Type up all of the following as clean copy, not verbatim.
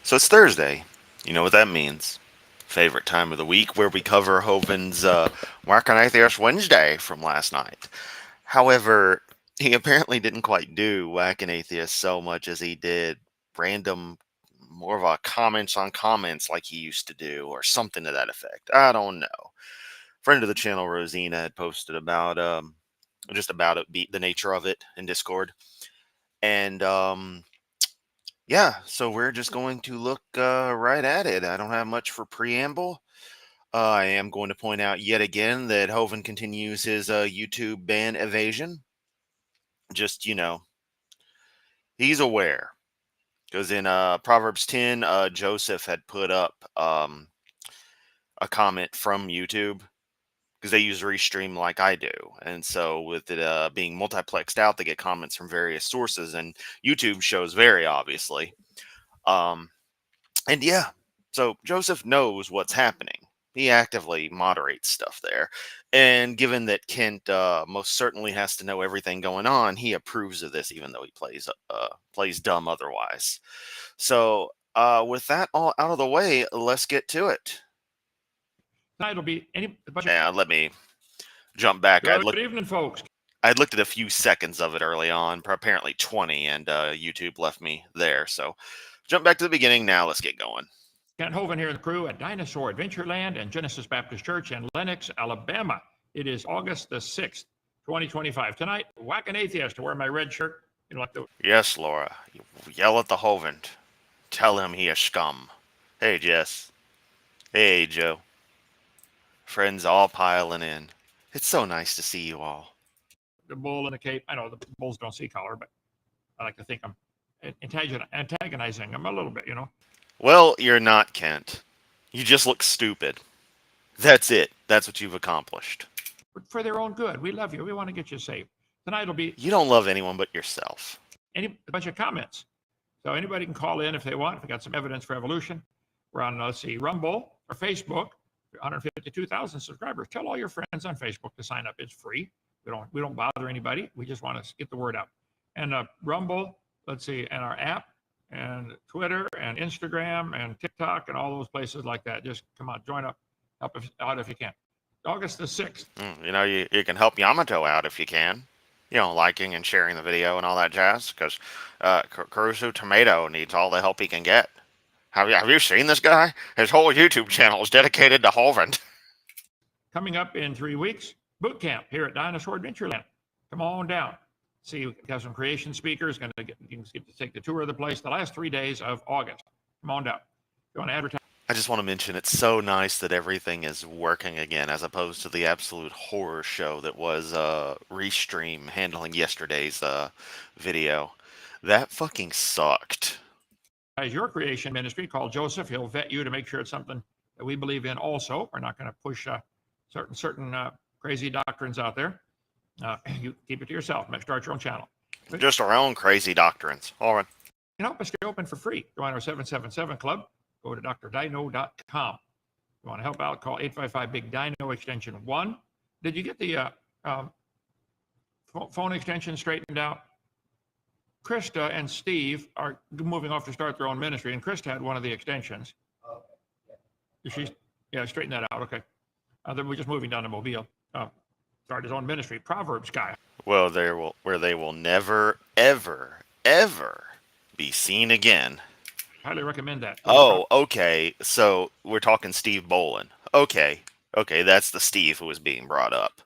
So it's Thursday. You know what that means. Favorite time of the week where we cover Hovind's Mark on Atheist Wednesday from last night. However, he apparently didn't quite do Whack an Atheist so much as he did random, more of a comments on comments like he used to do, or something to that effect. I don't know. Friend of the channel, Rosina, had posted about just about it, the nature of it in Discord. And yeah, so we're just going to look right at it. I don't have much for preamble. I am going to point out yet again that Hovind continues his YouTube ban evasion. Just, he's aware. Because in Proverbs 10, Joseph had put up a comment from YouTube because they use Restream like I do. And so with it being multiplexed out, they get comments from various sources, and YouTube shows very obviously. Um, And yeah, so Joseph knows what's happening. He actively moderates stuff there. And given that Kent most certainly has to know everything going on, he approves of this, even though he plays dumb otherwise. So with that all out of the way, let's get to it. Tonight will be any bunch Yeah, let me jump back. Good evening, folks. I'd looked at a few seconds of it early on, apparently 20, and YouTube left me there. So jump back to the beginning now. Let's get going. Kent Hovind here and the crew at Dinosaur Adventure Land and Genesis Baptist Church in Lenox, Alabama. It is August the 6th, 2025. Tonight, Whack an Atheist to wear my red shirt. You know, like the Yes, Laura. Yell at the Hovind. Tell him he is scum. Hey, Jess. Hey, Joe. Friends all piling in. It's so nice to see you all. bull in the cape. I know the bulls don't see color, but I like to think I'm antagonizing them a little bit, you know. Well, you're not, Kent. You just look stupid. That's it. That's what you've accomplished. But for their own good. We love you. We want to get you safe. Tonight will be You don't love anyone but yourself. a bunch of comments. So anybody can call in if they want. We got some evidence for evolution. We're on, let's see, Rumble or Facebook. 152,000 subscribers. Tell all your friends on Facebook to sign up. It's free. We don't bother anybody. We just want to get the word out. And Rumble, let's see, and our app, and Twitter, and Instagram, and TikTok, and all those places like that. Just come on, join up, help out if you can. August the 6th. You can help Yamato out if you can. Liking and sharing the video and all that jazz, because Caruso Tomato needs all the help he can get. Have you seen this guy? His whole YouTube channel is dedicated to Hovind. Coming up in 3 weeks, boot camp here at Dinosaur Adventure Land. Come on down. See, we have some creation speakers. You can get to take the tour of the place the last 3 days of August. Come on down. You want to advertise? I just want to mention it's so nice that everything is working again, as opposed to the absolute horror show that was Restream handling yesterday's video. That fucking sucked. As your creation ministry called Joseph, he'll vet you to make sure it's something that we believe in. Also, we're not going to push certain crazy doctrines out there. You keep it to yourself. Start your own channel. Just our own crazy doctrines. All right. You can help us stay open for free. Join our 777 club. Go to drdino.com. You want to help out? Call 855 Big Dino extension 1. Did you get the phone extension straightened out? Krista and Steve are moving off to start their own ministry, and Krista had one of the extensions. Straighten that out. Okay. Then we're just moving down to Mobile. Start his own ministry. Proverbs guy. Well, where they will never, ever, ever be seen again. Highly recommend that. Oh, okay. So we're talking Steve Bolin. Okay, that's the Steve who was being brought up.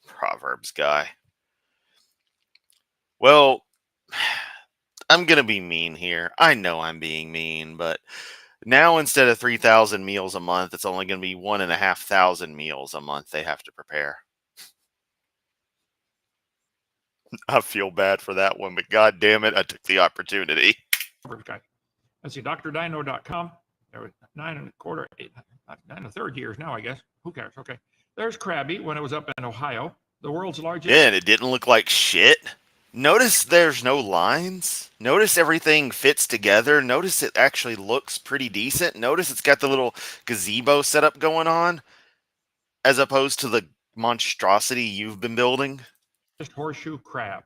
Proverbs guy. Well, I'm going to be mean here. I know I'm being mean, but now instead of 3,000 meals a month, it's only going to be 1,500 meals a month they have to prepare. I feel bad for that one, but god damn it, I took the opportunity. Let's see, drdino.com. There was 9 1/4 years now, I guess. Who cares? Okay. There's Krabby when it was up in Ohio, the world's largest. Yeah, and it didn't look like shit. Notice there's no lines. Notice everything fits together. Notice it actually looks pretty decent. Notice it's got the little gazebo setup going on, as opposed to the monstrosity you've been building. Just horseshoe crab.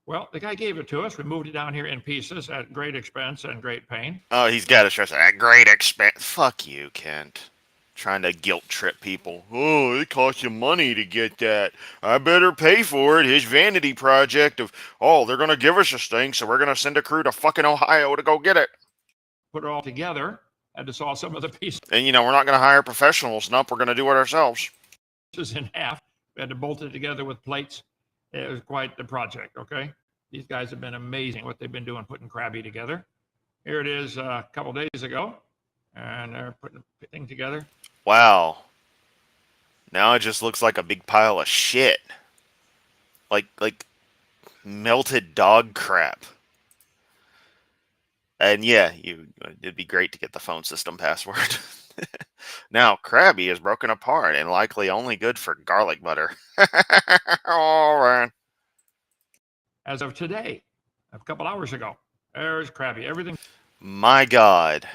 Well, the guy gave it to us. We moved it down here in pieces at great expense and great pain. Oh, he's got to stress that. At great expense. Fuck you, Kent. Trying to guilt trip people. Oh, it costs you money to get that. I better pay for it. His vanity project of, oh, they're going to give us this thing, so we're going to send a crew to fucking Ohio to go get it. Put it all together. Had to saw some of the pieces And, we're not going to hire professionals. Nope, we're going to do it ourselves. in half. We had to bolt it together with plates. It was quite the project, okay? These guys have been amazing what they've been doing putting Krabby together. Here it is a couple days ago, and they're putting the thing together. Wow. Now it just looks like a big pile of shit. Like melted dog crap. And yeah, it'd be great to get the phone system password. Now, Krabby is broken apart and likely only good for garlic butter. Oh, man. As of today, a couple hours ago, there's Krabby. Everything. My God.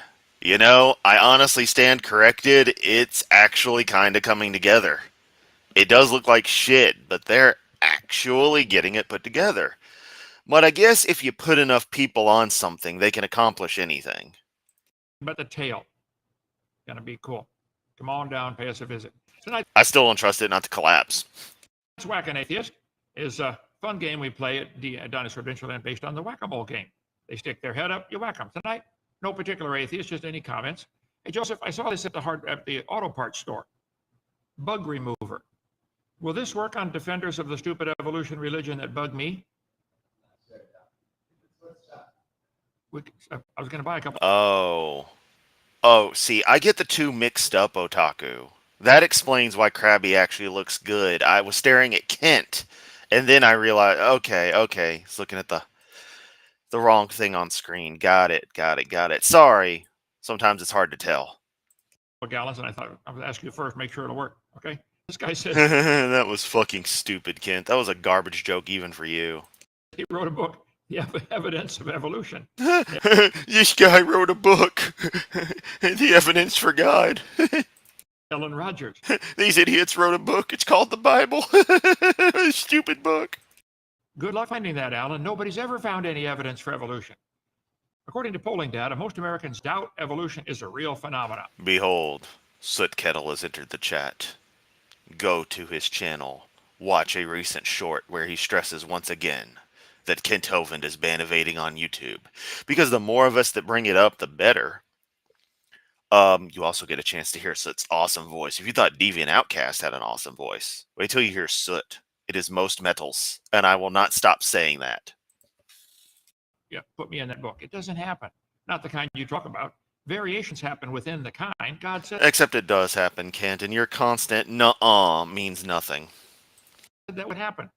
I honestly stand corrected. It's actually kind of coming together. It does look like shit, but they're actually getting it put together. But I guess if you put enough people on something, they can accomplish anything. But the tail, gonna be cool. Come on down, pay us a visit. Tonight, I still don't trust it not to collapse. Whack an Atheist is a fun game we play at Dinosaur Adventure Land based on the whack-a-mole game. They stick their head up, you whack them. Tonight, no particular atheist, just any comments. Hey, Joseph, I saw this at the auto parts store. Bug remover. Will this work on defenders of the stupid evolution religion that bug me? I was going to buy a couple. Oh, see, I get the two mixed up, Otaku. That explains why Krabby actually looks good. I was staring at Kent, and then I realized, okay, he's looking at the wrong thing on screen. Got it. Sorry. Sometimes it's hard to tell. Gallons, and I thought I would ask you first, make sure it'll work. Okay. This guy said that was fucking stupid, Kent. That was a garbage joke even for you. He wrote a book, The Evidence of Evolution. This guy wrote a book, The Evidence for God. Ellen Rogers. These idiots wrote a book. It's called the Bible. Stupid book. Good luck finding that, Alan. Nobody's ever found any evidence for evolution. According to polling data, most Americans doubt evolution is a real phenomenon. Behold, Soot Kettle has entered the chat. Go to his channel. Watch a recent short where he stresses once again that Kent Hovind is ban evading on YouTube. Because the more of us that bring it up, the better. You also get a chance to hear Soot's awesome voice. If you thought Deviant Outcast had an awesome voice, wait till you hear Soot. It is most metals, and I will not stop saying that. Yeah, put me in that book. It doesn't happen. Not the kind you talk about. Variations happen within the kind. God said. Except it does happen, Kent, and your constant nuh-uh means nothing. That would happen.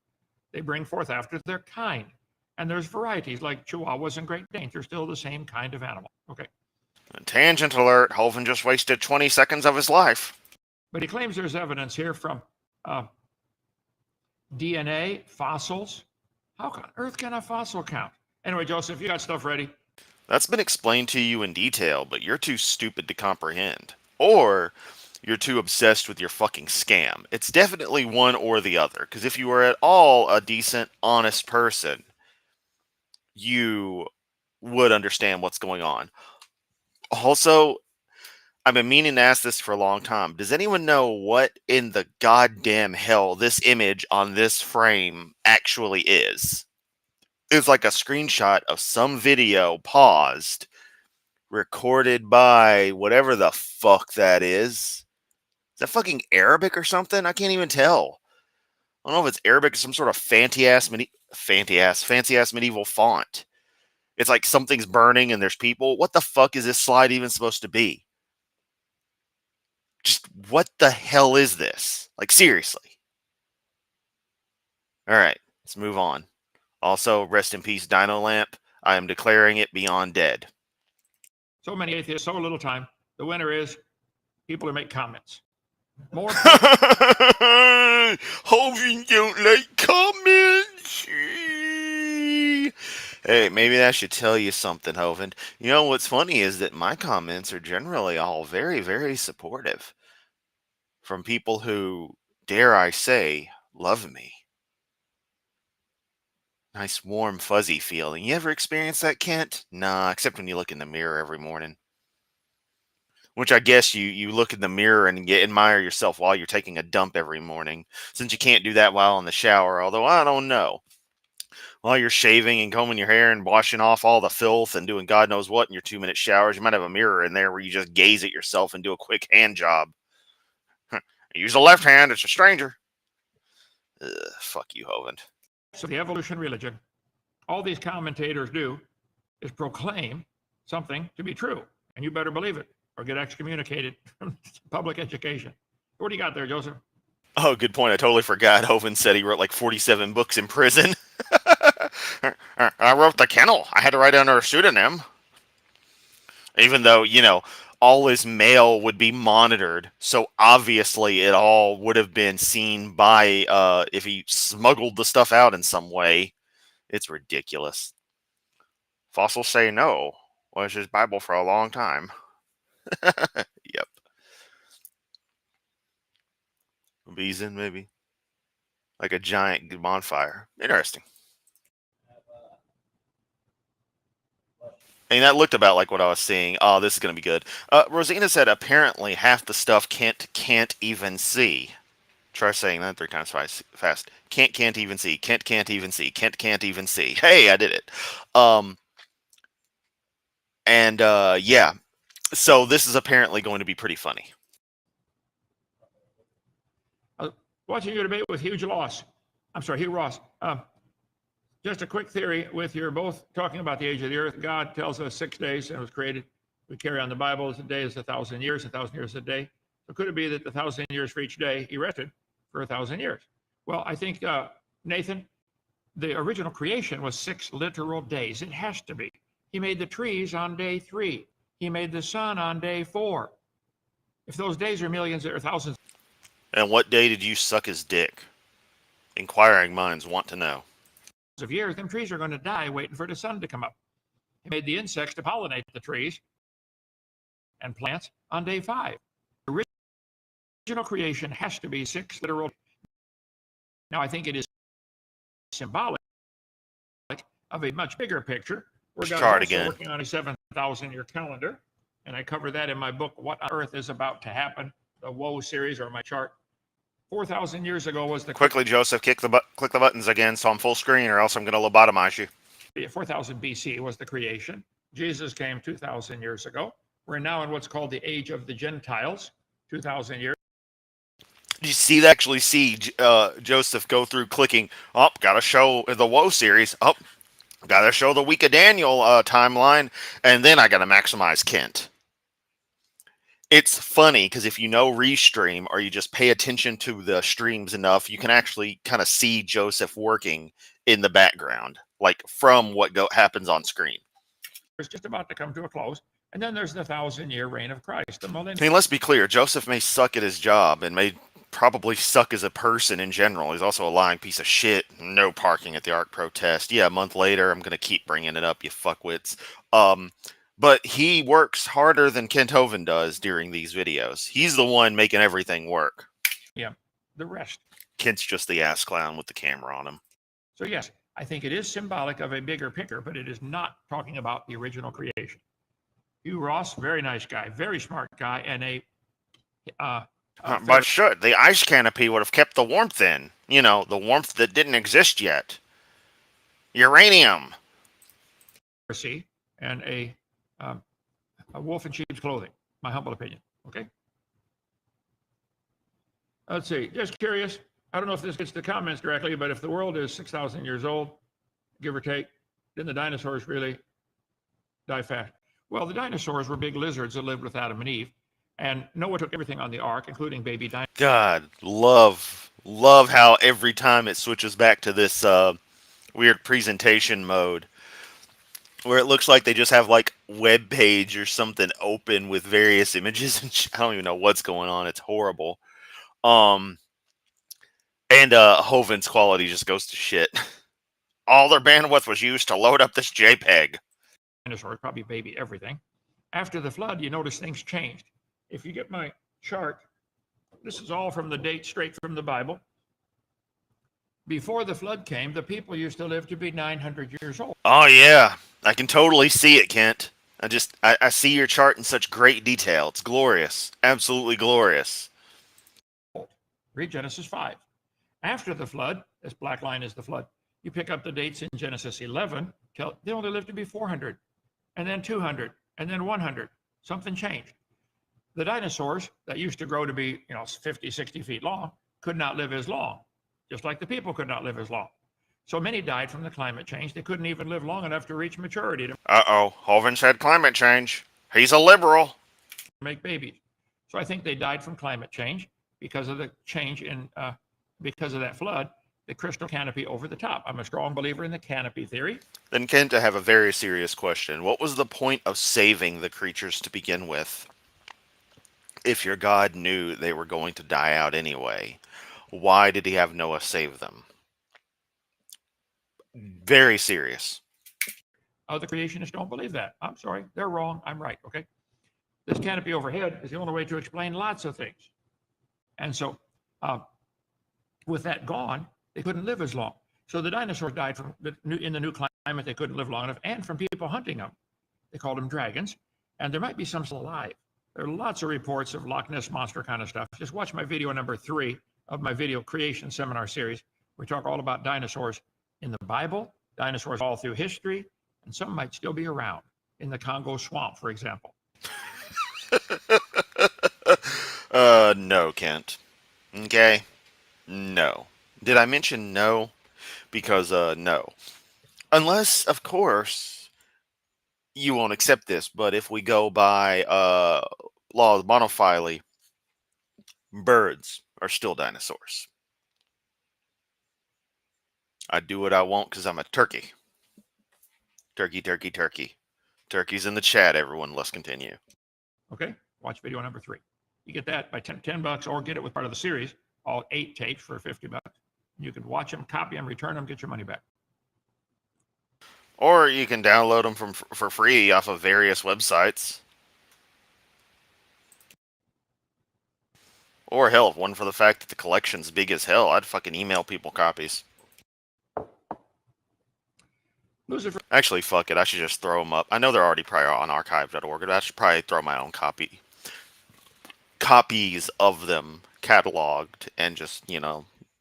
They bring forth after their kind. And there's varieties like Chihuahuas and Great Danes. They're still the same kind of animal. Okay. Tangent alert. Hovind just wasted 20 seconds of his life. But he claims there's evidence here from DNA, fossils. How on earth can a fossil count? Anyway, Joseph, you got stuff ready? That's been explained to you in detail, but you're too stupid to comprehend. Or you're too obsessed with your fucking scam. It's definitely one or the other, because if you were at all a decent, honest person, you would understand what's going on. Also, I've been meaning to ask this for a long time. Does anyone know what in the goddamn hell this image on this frame actually is? It's like a screenshot of some video paused, recorded by whatever the fuck that is. Is that fucking Arabic or something? I can't even tell. I don't know if it's Arabic or some sort of fancy-ass medieval font. It's like something's burning and there's people. What the fuck is this slide even supposed to be? Just what the hell is this? Like, seriously. Alright, let's move on. Also, rest in peace, Dino Lamp. I am declaring it beyond dead. So many atheists, so little time. The winner is people who make comments. More. Hovind don't like comments. Hey, maybe that should tell you something, Hovind. You know what's funny is that my comments are generally all very, very supportive. From people who, dare I say, love me. Nice, warm, fuzzy feeling. You ever experience that, Kent? Nah, except when you look in the mirror every morning. Which I guess you look in the mirror and you admire yourself while you're taking a dump every morning, since you can't do that while in the shower, although I don't know. While you're shaving and combing your hair and washing off all the filth and doing God knows what in your 2-minute showers, you might have a mirror in there where you just gaze at yourself and do a quick hand job. Use the left hand, it's a stranger. Ugh, fuck you, Hovind. So the evolution religion, all these commentators do is proclaim something to be true, and you better believe it or get excommunicated from public education. What do you got there, Joseph? Oh, good point. I totally forgot. Hovind said he wrote like 47 books in prison. I wrote The Kennel. I had to write under a pseudonym. Even though, all his mail would be monitored, so obviously it all would have been seen by, if he smuggled the stuff out in some way. It's ridiculous. Fossils say no. Was his Bible for a long time. Yep. Bees in, maybe. Like a giant bonfire. Interesting. And that looked about like what I was seeing. Oh, this is going to be good. Rosina said apparently half the stuff can't even see. Try saying that 3 times fast. Can't even see. Can't even see. Can't even see. Hey, I did it. Yeah. So this is apparently going to be pretty funny. Watching your debate with Hugh Ross. Just a quick theory with you're both talking about the age of the earth. God tells us 6 days and it was created. We carry on the Bible as a day is 1,000 years, 1,000 years a day. So could it be that the 1,000 years for each day he rested for 1,000 years? Well, I think, Nathan, the original creation was 6 literal days. It has to be. He made the trees on day 3. He made the sun on day 4. If those days are millions or thousands And what day did you suck his dick? Inquiring minds want to know. of years, them trees are going to die waiting for the sun to come up. He made the insects to pollinate the trees and plants on day 5. The original creation has to be 6 literal. Now, I think it is symbolic of a much bigger picture. We're also working on a 7,000-year calendar, and I cover that in my book, What on Earth is About to Happen, the Woe series, or my chart. 4,000 years ago was the... Quickly, Joseph, click the buttons again so I'm full screen, or else I'm going to lobotomize you. 4,000 BC was the creation. Jesus came 2,000 years ago. We're now in what's called the age of the Gentiles, 2,000 years. Did you see that? Actually see Joseph go through clicking, gotta show the Woe series, gotta show the Week of Daniel timeline, and then I gotta maximize Kent. It's funny because if you know Restream or you just pay attention to the streams enough, you can actually kind of see Joseph working in the background, like from what happens on screen. It's just about to come to a close. And then there's the 1,000-year reign of Christ. I mean, let's be clear. Joseph may suck at his job and may probably suck as a person in general. He's also a lying piece of shit. No parking at the Ark protest. Yeah, a month later, I'm going to keep bringing it up, you fuckwits. But he works harder than Kent Hovind does during these videos. He's the one making everything work. Yeah, the rest. Kent's just the ass clown with the camera on him. So yes, I think it is symbolic of a bigger picture, but it is not talking about the original creation. Hugh Ross, very nice guy, very smart guy, and but should the ice canopy would have kept the warmth in? The warmth that didn't exist yet. Uranium. And a wolf in sheep's clothing, my humble opinion. Okay. Let's see. Just curious. I don't know if this gets to comments directly, but if the world is 6,000 years old, give or take, didn't the dinosaurs really die fast? Well, the dinosaurs were big lizards that lived with Adam and Eve, and Noah took everything on the ark, including baby dinosaurs. God, love how every time it switches back to this weird presentation mode, where it looks like they just have like web page or something open with various images and I don't even know what's going on. It's horrible. And Hovind's quality just goes to shit. All their bandwidth was used to load up this JPEG. Dinosaurs, probably baby everything. After the flood, you notice things changed. If you get my chart, this is all from the date straight from the Bible. Before the flood came, the people used to live to be 900 years old. Oh yeah, I can totally see it, Kent. I see your chart in such great detail. It's glorious, absolutely glorious. Read Genesis 5. After the flood, this black line is the flood. You pick up the dates in Genesis 11, they only lived to be 400, and then 200, and then 100. Something changed. The dinosaurs that used to grow to be, 50, 60 feet long could not live as long, just like the people could not live as long. So many died from the climate change. They couldn't even live long enough to reach maturity to Hovind said climate change. He's a liberal. make babies. So I think they died from climate change because of the change because of that flood, the crystal canopy over the top. I'm a strong believer in the canopy theory. Then, Kent, I have a very serious question. What was the point of saving the creatures to begin with? If your God knew they were going to die out anyway, why did he have Noah save them? Very serious. The creationists don't believe that. I'm sorry. They're wrong. I'm right. Okay. This canopy overhead is the only way to explain lots of things. And so, with that gone, they couldn't live as long. So the dinosaurs died in the new climate. They couldn't live long enough, and from people hunting them. They called them dragons, and there might be some still alive. There are lots of reports of Loch Ness monster kind of stuff. Just watch my video number 3 of my video creation seminar series. We talk all about dinosaurs in the Bible, dinosaurs all through history, and some might still be around in the Congo swamp, for example. No, Kent. Okay? No. Did I mention no? Because, no. Unless, of course, you won't accept this, but if we go by, law of monophily, birds are still dinosaurs. I do what I want because I'm a turkey. Turkey, turkey, turkey. Turkey's in the chat, everyone. Let's continue. Okay, watch video number 3. You get that by $10 or get it with part of the series, all 8 tapes for $50. You can watch them, copy them, return them, get your money back. Or you can download them for free off of various websites. Or hell, if one for the fact that the collection's big as hell, I'd fucking email people copies. Lucifer. Actually, fuck it. I should just throw them up. I know they're already probably on archive.org, but I should probably throw my own copies of them cataloged and just,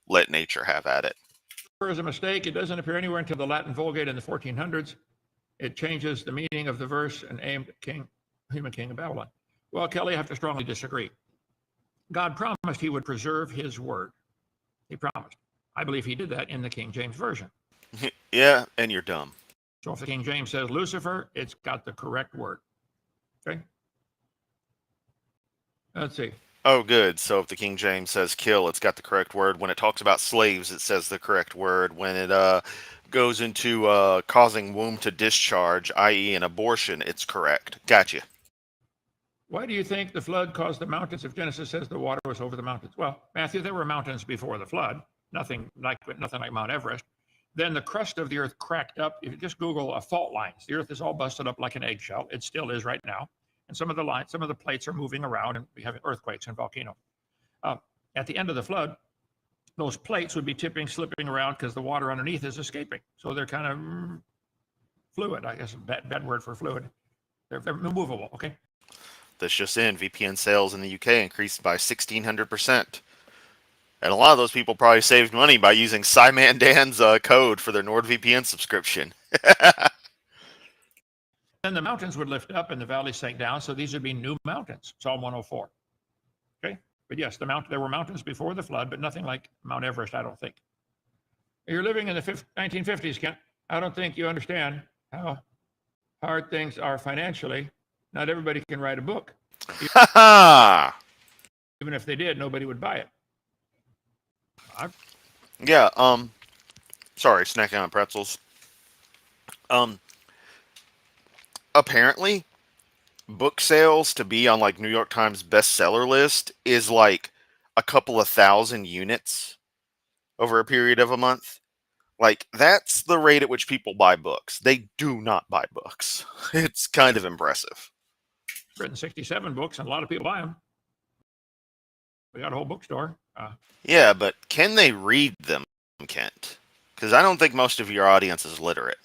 let nature have at it. Is a mistake. It doesn't appear anywhere until the Latin Vulgate in the 1400s. It changes the meaning of the verse and aimed at human king of Babylon. Well, Kelly, I have to strongly disagree. God promised he would preserve his word. He promised. I believe he did that in the King James Version. Yeah, and you're dumb. So if the King James says Lucifer, it's got the correct word. Okay? Let's see. Oh, good. So if the King James says kill, it's got the correct word. When it talks about slaves, it says the correct word. When it goes into causing womb to discharge, i.e. an abortion, it's correct. Gotcha. Why do you think the flood caused the mountains if Genesis says the water was over the mountains? Well, Matthew, there were mountains before the flood, nothing like Mount Everest. Then the crust of the earth cracked up. If you just Google fault lines, the earth is all busted up like an eggshell. It still is right now. And some of the plates are moving around, and we have earthquakes and volcanoes. At the end of the flood, those plates would be slipping around because the water underneath is escaping. So they're kind of fluid, I guess, bad word for fluid. They're movable, okay? This just in, VPN sales in the UK increased by 1,600%. And a lot of those people probably saved money by using Simon Dan's code for their NordVPN subscription. Then the mountains would lift up and the valleys sank down. So these would be new mountains, Psalm 104. Okay? But yes, there were mountains before the flood, but nothing like Mount Everest, I don't think. You're living in the 1950s, Kent. I don't think you understand how hard things are financially. Not everybody can write a book. Even if they did, nobody would buy it. Yeah, sorry, snacking on pretzels. Apparently, book sales to be on like New York Times bestseller list is like a couple of thousand units over a period of a month. Like, that's the rate at which people buy books. They do not buy books. It's kind of impressive. Written 67 books, and a lot of people buy them. We got a whole bookstore. Yeah, but can they read them? Kent, because I don't think most of your audience is literate.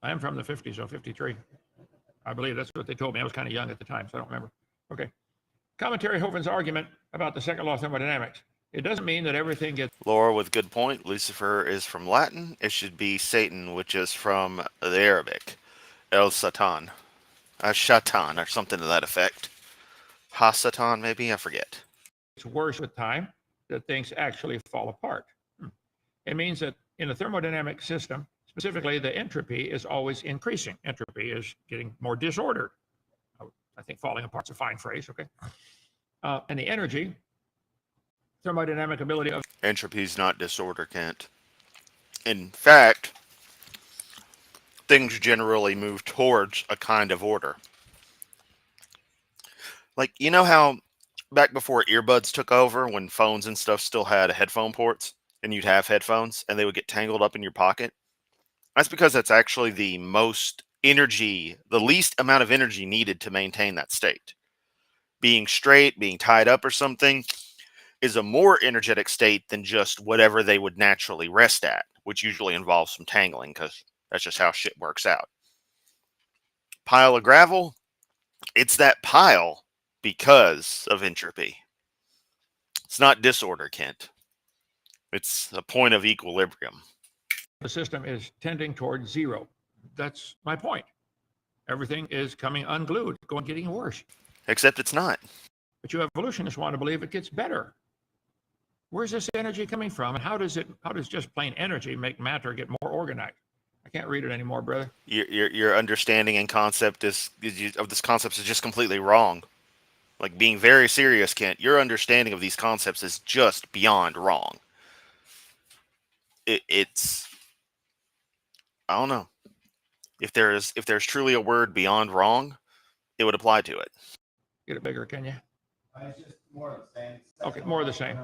I am from the 50s, so 53. I believe that's what they told me. I was kind of young at the time, so I don't remember. Okay. Commentary Hovind's argument about the second law of thermodynamics. It doesn't mean that everything gets. Laura with good point. Lucifer is from Latin. It should be Satan, which is from the Arabic. El Satan. Shaitan, or something to that effect. Hasatan, maybe? I forget. It's worse with time, that things actually fall apart. It means that in a thermodynamic system, specifically, the entropy is always increasing. Entropy is getting more disordered. I think falling apart's a fine phrase, okay? And the energy, thermodynamic ability of. Entropy is not disorder, Kent. In fact, things generally move towards a kind of order. Like, you know how back before earbuds took over, when phones and stuff still had headphone ports, and you'd have headphones, and they would get tangled up in your pocket? That's because that's actually the least amount of energy needed to maintain that state. Being straight, being tied up or something, is a more energetic state than just whatever they would naturally rest at, which usually involves some tangling, because that's just how shit works out. Pile of gravel, it's that pile because of entropy. It's not disorder, Kent. It's a point of equilibrium. The system is tending towards zero. That's my point. Everything is coming unglued, getting worse. Except it's not. But you evolutionists want to believe it gets better. Where's this energy coming from, and how does just plain energy make matter get more organized? I can't read it anymore, brother. Your understanding and concept of this concept is just completely wrong. Like, being very serious, Kent, your understanding of these concepts is just beyond wrong. It's I don't know. If there's truly a word beyond wrong, it would apply to it. Get it bigger, can you? It's just more of the same. Okay, more of the same.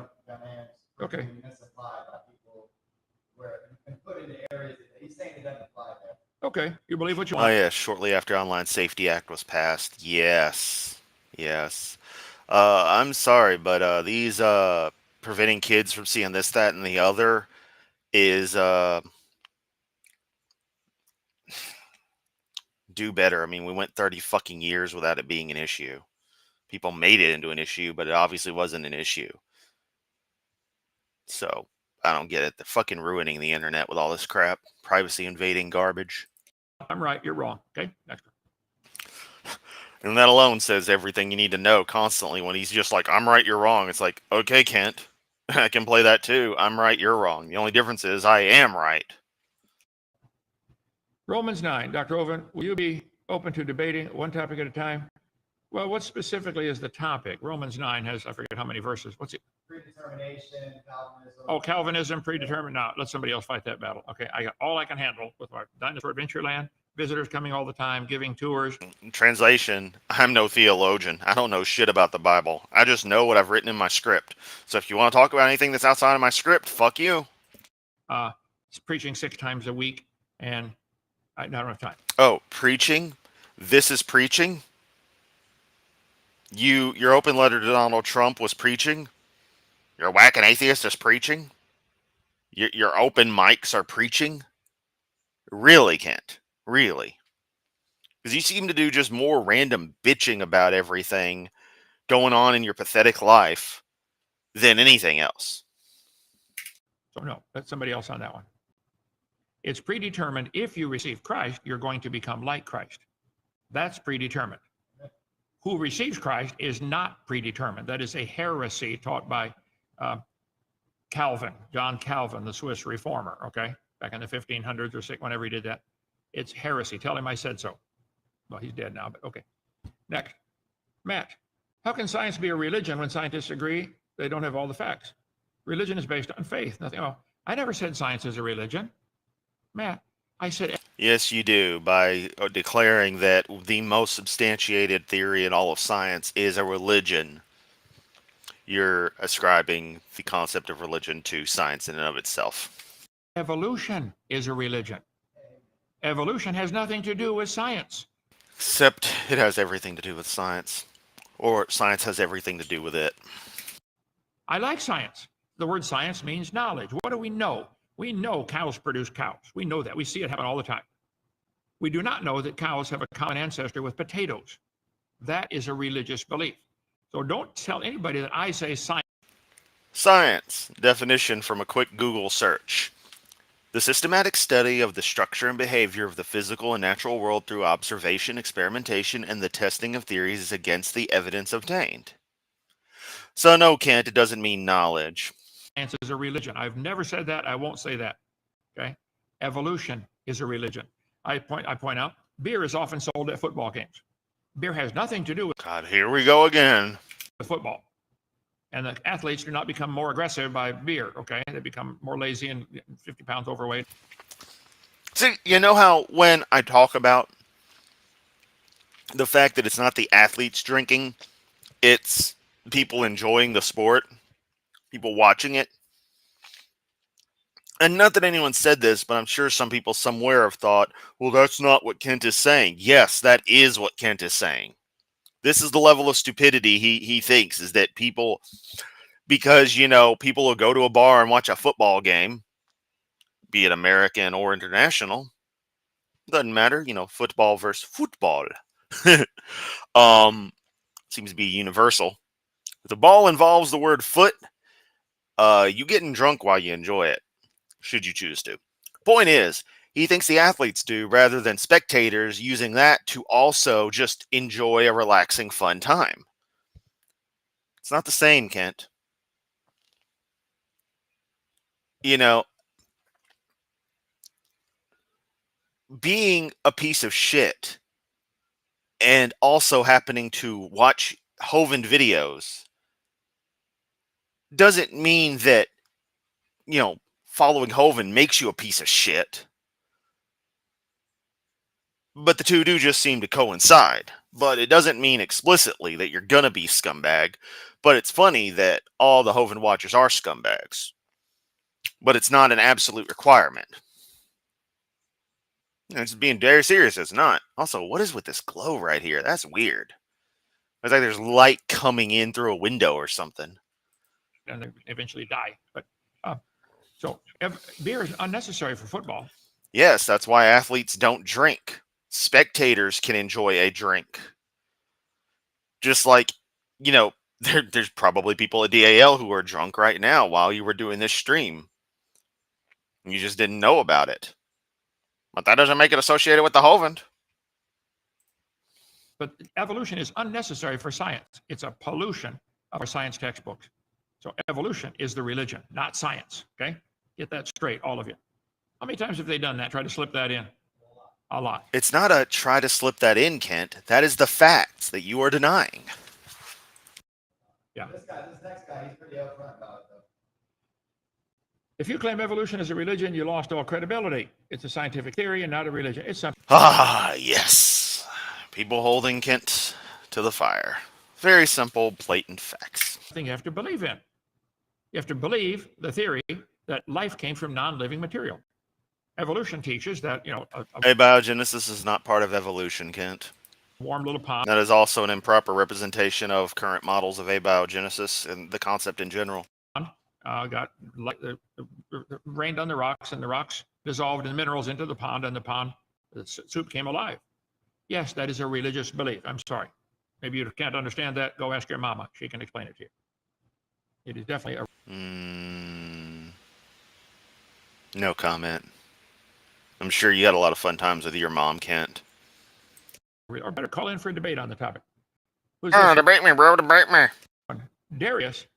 Okay. And put into areas that he's saying it doesn't apply there. Okay, you believe what you Oh want. yeah, shortly after Online Safety Act was passed. Yes. I'm sorry, but these preventing kids from seeing this, that, and the other is do better. I mean, we went 30 fucking years without it being an issue. People made it into an issue, but it obviously wasn't an issue. So, I don't get it. They're fucking ruining the internet with all this crap. Privacy invading garbage. I'm right, you're wrong. Okay, next one. And that alone says everything you need to know constantly when he's just like, I'm right, you're wrong. It's like, okay, Kent, I can play that too. I'm right, you're wrong. The only difference is I am right. Romans 9. Dr. Hovind, will you be open to debating one topic at a time? Well, what specifically is the topic? Romans 9 has, I forget how many verses. What's it? Predetermination, Calvinism. Oh, Calvinism, predetermined. Now, let somebody else fight that battle. Okay, I got all I can handle with our Dinosaur Adventure Land. Visitors coming all the time, giving tours. Translation, I'm no theologian. I don't know shit about the Bible. I just know what I've written in my script. So if you want to talk about anything that's outside of my script, fuck you. It's preaching 6 times a week, and I don't have time. Oh, preaching? This is preaching? Your open letter to Donald Trump was preaching? Your whacking atheist is preaching? Your open mics are preaching? Really, Kent? Really? Because you seem to do just more random bitching about everything going on in your pathetic life than anything else. So no, let somebody else on that one. It's predetermined if you receive Christ, you're going to become like Christ. That's predetermined. Who receives Christ is not predetermined. That is a heresy taught by Calvin, John Calvin, the Swiss reformer, okay? Back in the 1500s or whenever he did that. It's heresy. Tell him I said so. Well, he's dead now, but okay. Next. Matt, how can science be a religion when scientists agree they don't have all the facts? Religion is based on faith. Nothing. Oh, I never said science is a religion. Matt, I said. Yes, you do, by declaring that the most substantiated theory in all of science is a religion. You're ascribing the concept of religion to science in and of itself. Evolution is a religion. Evolution has nothing to do with science. Except it has everything to do with science. Or science has everything to do with it. I like science. the word science means knowledge. What do we know? We know cows produce cows. We know that. We see it happen all the time. We do not know that cows have a common ancestor with potatoes. That is a religious belief. So don't tell anybody that I say science. Science. Definition from a quick Google search. The systematic study of the structure and behavior of the physical and natural world through observation, experimentation, and the testing of theories against the evidence obtained. So no, Kent, it doesn't mean knowledge. Science is a religion. I've never said that. I won't say that. Okay. Evolution is a religion. I point out beer is often sold at football games. Beer has nothing to do with God, here we go again. football. And the athletes do not become more aggressive by beer, okay? They become more lazy and 50 pounds overweight. See, you know how when I talk about the fact that it's not the athletes drinking, it's people enjoying the sport, people watching it? And not that anyone said this, but I'm sure some people somewhere have thought, well, that's not what Kent is saying. Yes, that is what Kent is saying. This is the level of stupidity he thinks, is that people, because, you know, people will go to a bar and watch a football game, be it American or international. Doesn't matter, you know, football versus football. Seems to be universal. If the ball involves the word foot, you getting drunk while you enjoy it, should you choose to. Point is, he thinks the athletes do, rather than spectators using that to also just enjoy a relaxing, fun time. It's not the same, Kent. You know, being a piece of shit and also happening to watch Hovind videos doesn't mean that, you know, following Hovind makes you a piece of shit. But the two do just seem to coincide. But it doesn't mean explicitly that you're gonna be scumbag. But it's funny that all the Hovind watchers are scumbags. But it's not an absolute requirement. It's being very serious, it's not. Also, what is with this glow right here? That's weird. It's like there's light coming in through a window or something. And they eventually die. But so beer is unnecessary for football. Yes, that's why athletes don't drink. Spectators can enjoy a drink. Just like, you know, there's probably people at DAL who are drunk right now while you were doing this stream. You just didn't know about it. But that doesn't make it associated with the Hovind. But evolution is unnecessary for science. It's a pollution of our science textbooks. So evolution is the religion, not science, okay? Get that straight, all of you. How many times have they done that? Try to slip that in? A lot. It's not a try to slip that in, Kent. That is the facts that you are denying. Yeah. This next guy, he's pretty upfront about it, though. If you claim evolution is a religion, you lost all credibility. It's a scientific theory and not a religion. It's something. Ah, yes. People holding Kent to the fire. Very simple, blatant facts. You have to believe in. You have to believe the theory that life came from non-living material. Evolution teaches that, you know, Abiogenesis is not part of evolution, Kent. warm little pond That is also an improper representation of current models of abiogenesis and the concept in general. got like rained on the rocks, and the rocks dissolved in minerals into the pond, and the soup came alive. Yes, that is a religious belief. I'm sorry. Maybe you can't understand that. Go ask your mama. She can explain it to you. It is definitely a. No comment. I'm sure you had a lot of fun times with your mom, Kent. Or better call in for a debate on the topic. Who's Debate me, bro. Debate me. Darius,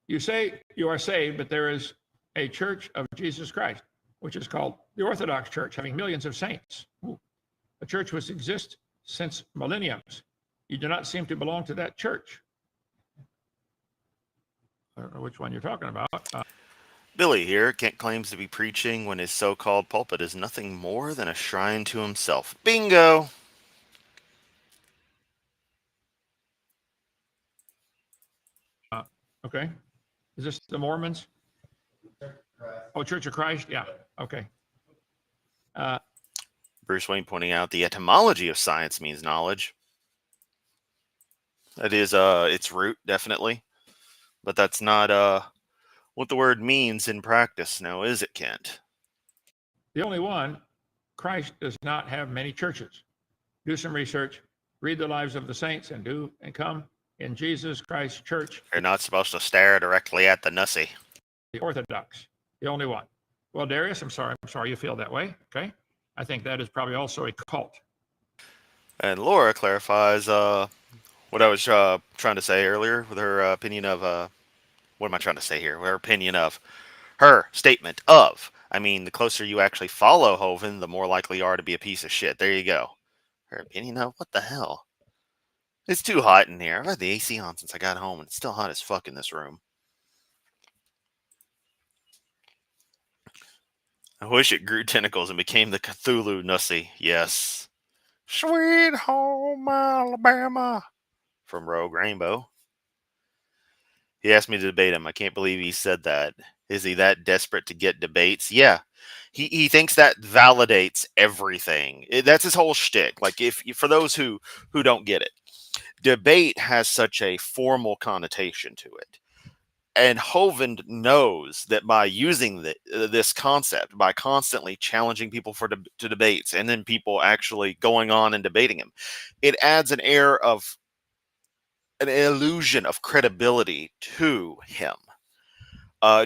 you say you are saved, but there is a Church of Jesus Christ, which is called the Orthodox Church, having millions of saints. Ooh. A church which exists since millenniums. You do not seem to belong to that church. I don't know which one you're talking about. Billy here. Kent claims to be preaching when his so-called pulpit is nothing more than a shrine to himself. Bingo! Okay. Is this the Mormons? Oh, Church of Christ? Yeah. Okay. Bruce Wayne pointing out the etymology of science means knowledge. That is its root, definitely. But that's not what the word means in practice now, is it, Kent? The only one, Christ does not have many churches. Do some research, read the lives of the saints, and come in Jesus Christ's church. You're not supposed to stare directly at the nussy. The Orthodox, the only one. Well, Darius, I'm sorry you feel that way. Okay, I think that is probably also a cult. And Laura clarifies what I was trying to say earlier with her opinion of what am I trying to say here? Her opinion of her statement of. I mean, the closer you actually follow Hovind, the more likely you are to be a piece of shit. There you go. Her opinion of what the hell? It's too hot in here. I've had the AC on since I got home, and it's still hot as fuck in this room. I wish it grew tentacles and became the Cthulhu Nussy. Yes. Sweet home Alabama. From Rogue Rainbow. He asked me to debate him. I can't believe he said that. Is he that desperate to get debates? Yeah. He thinks that validates everything. That's his whole shtick. Like, if for those who don't get it, debate has such a formal connotation to it. And Hovind knows that by using this concept, by constantly challenging people to debates, and then people actually going on and debating him, it adds an air of an illusion of credibility to him.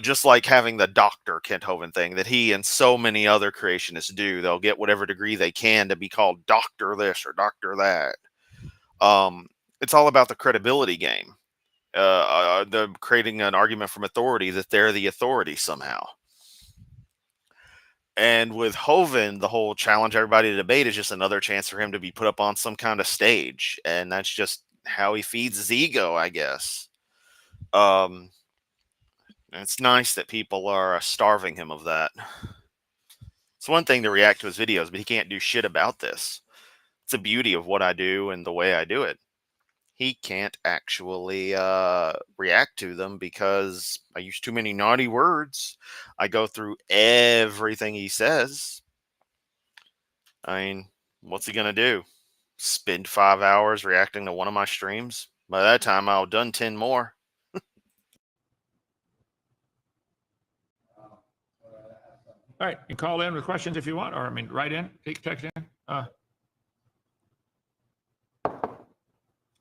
Just like having the Dr. Kent Hovind thing that he and so many other creationists do. They'll get whatever degree they can to be called Doctor this or Doctor that. It's all about the credibility game. The creating an argument from authority that they're the authority somehow. And with Hovind, the whole challenge everybody to debate is just another chance for him to be put up on some kind of stage. And that's just how he feeds his ego, I guess. It's nice that people are starving him of that. It's one thing to react to his videos, but he can't do shit about this. It's the beauty of what I do and the way I do it. He can't actually react to them because I use too many naughty words. I go through everything he says. I mean, what's he going to do? Spend 5 hours reacting to one of my streams? By that time, I'll have done 10 more. All right, you can call in with questions if you want, or write in, text in.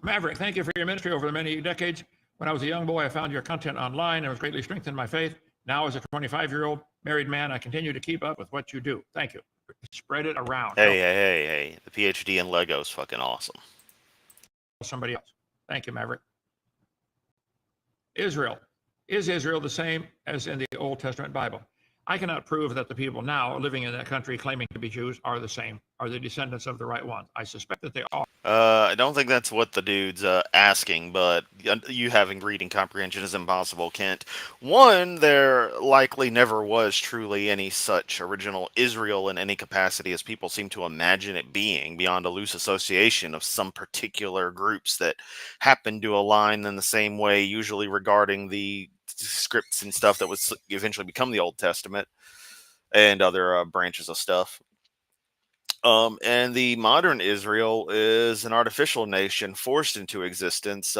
Maverick, thank you for your ministry over the many decades. When I was a young boy, I found your content online and was greatly strengthened in my faith. Now, as a 25-year-old married man, I continue to keep up with what you do. Thank you. Spread it around. Hey. The PhD in Lego is fucking awesome. Somebody else. Thank you, Maverick. Israel. Is Israel the same as in the Old Testament Bible? I cannot prove that the people now living in that country claiming to be Jews are the same, are the descendants of the right ones. I suspect that they are. I don't think that's what the dude's asking, but you having reading comprehension is impossible, Kent. One, there likely never was truly any such original Israel in any capacity as people seem to imagine it being, beyond a loose association of some particular groups that happen to align in the same way, usually regarding the scripts and stuff that would eventually become the Old Testament and other branches of stuff. And the modern Israel is an artificial nation forced into existence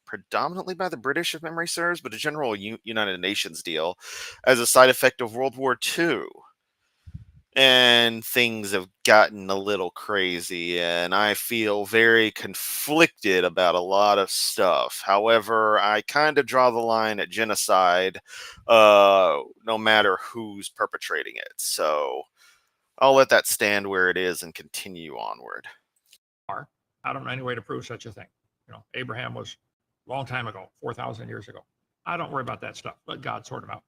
predominantly by the British, if memory serves, but a general United Nations deal as a side effect of World War II. And things have gotten a little crazy, and I feel very conflicted about a lot of stuff. However, I kind of draw the line at genocide, no matter who's perpetrating it. So I'll let that stand where it is and continue onward. I don't know any way to prove such a thing. Abraham was a long time ago, 4,000 years ago. I don't worry about that stuff. Let God sort them out.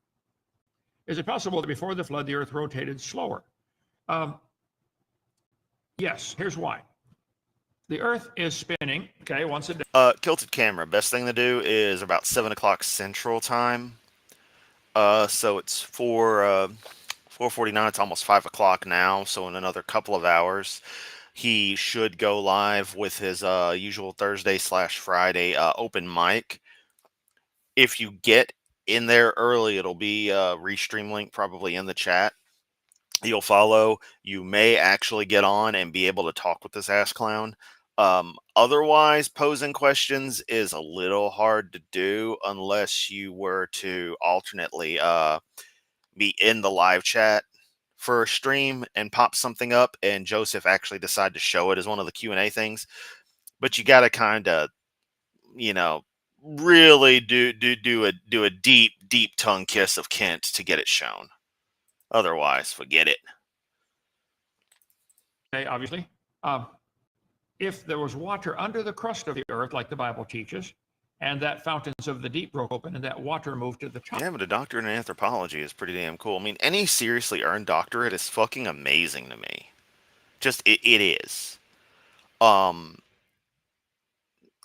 Is it possible that before the flood, the earth rotated slower? Yes, here's why. The earth is spinning, once a day. Tilted camera. Best thing to do is about 7 o'clock Central Time. So it's 4:49. It's almost 5 o'clock now. So in another couple of hours, he should go live with his usual Thursday/Friday open mic. If you get in there early, it'll be a restream link probably in the chat. You'll follow. You may actually get on and be able to talk with this ass clown. Otherwise, posing questions is a little hard to do unless you were to alternately be in the live chat for a stream and pop something up, and Joseph actually decide to show it as one of the Q&A things. But you got to kind of, you know, really do a deep tongue kiss of Kent to get it shown. Otherwise, forget it. Okay, obviously. If there was water under the crust of the earth, like the Bible teaches, and that fountains of the deep broke open and that water moved to the top. Yeah, but a doctorate in anthropology is pretty damn cool. I mean, any seriously earned doctorate is fucking amazing to me. Just it is. Um,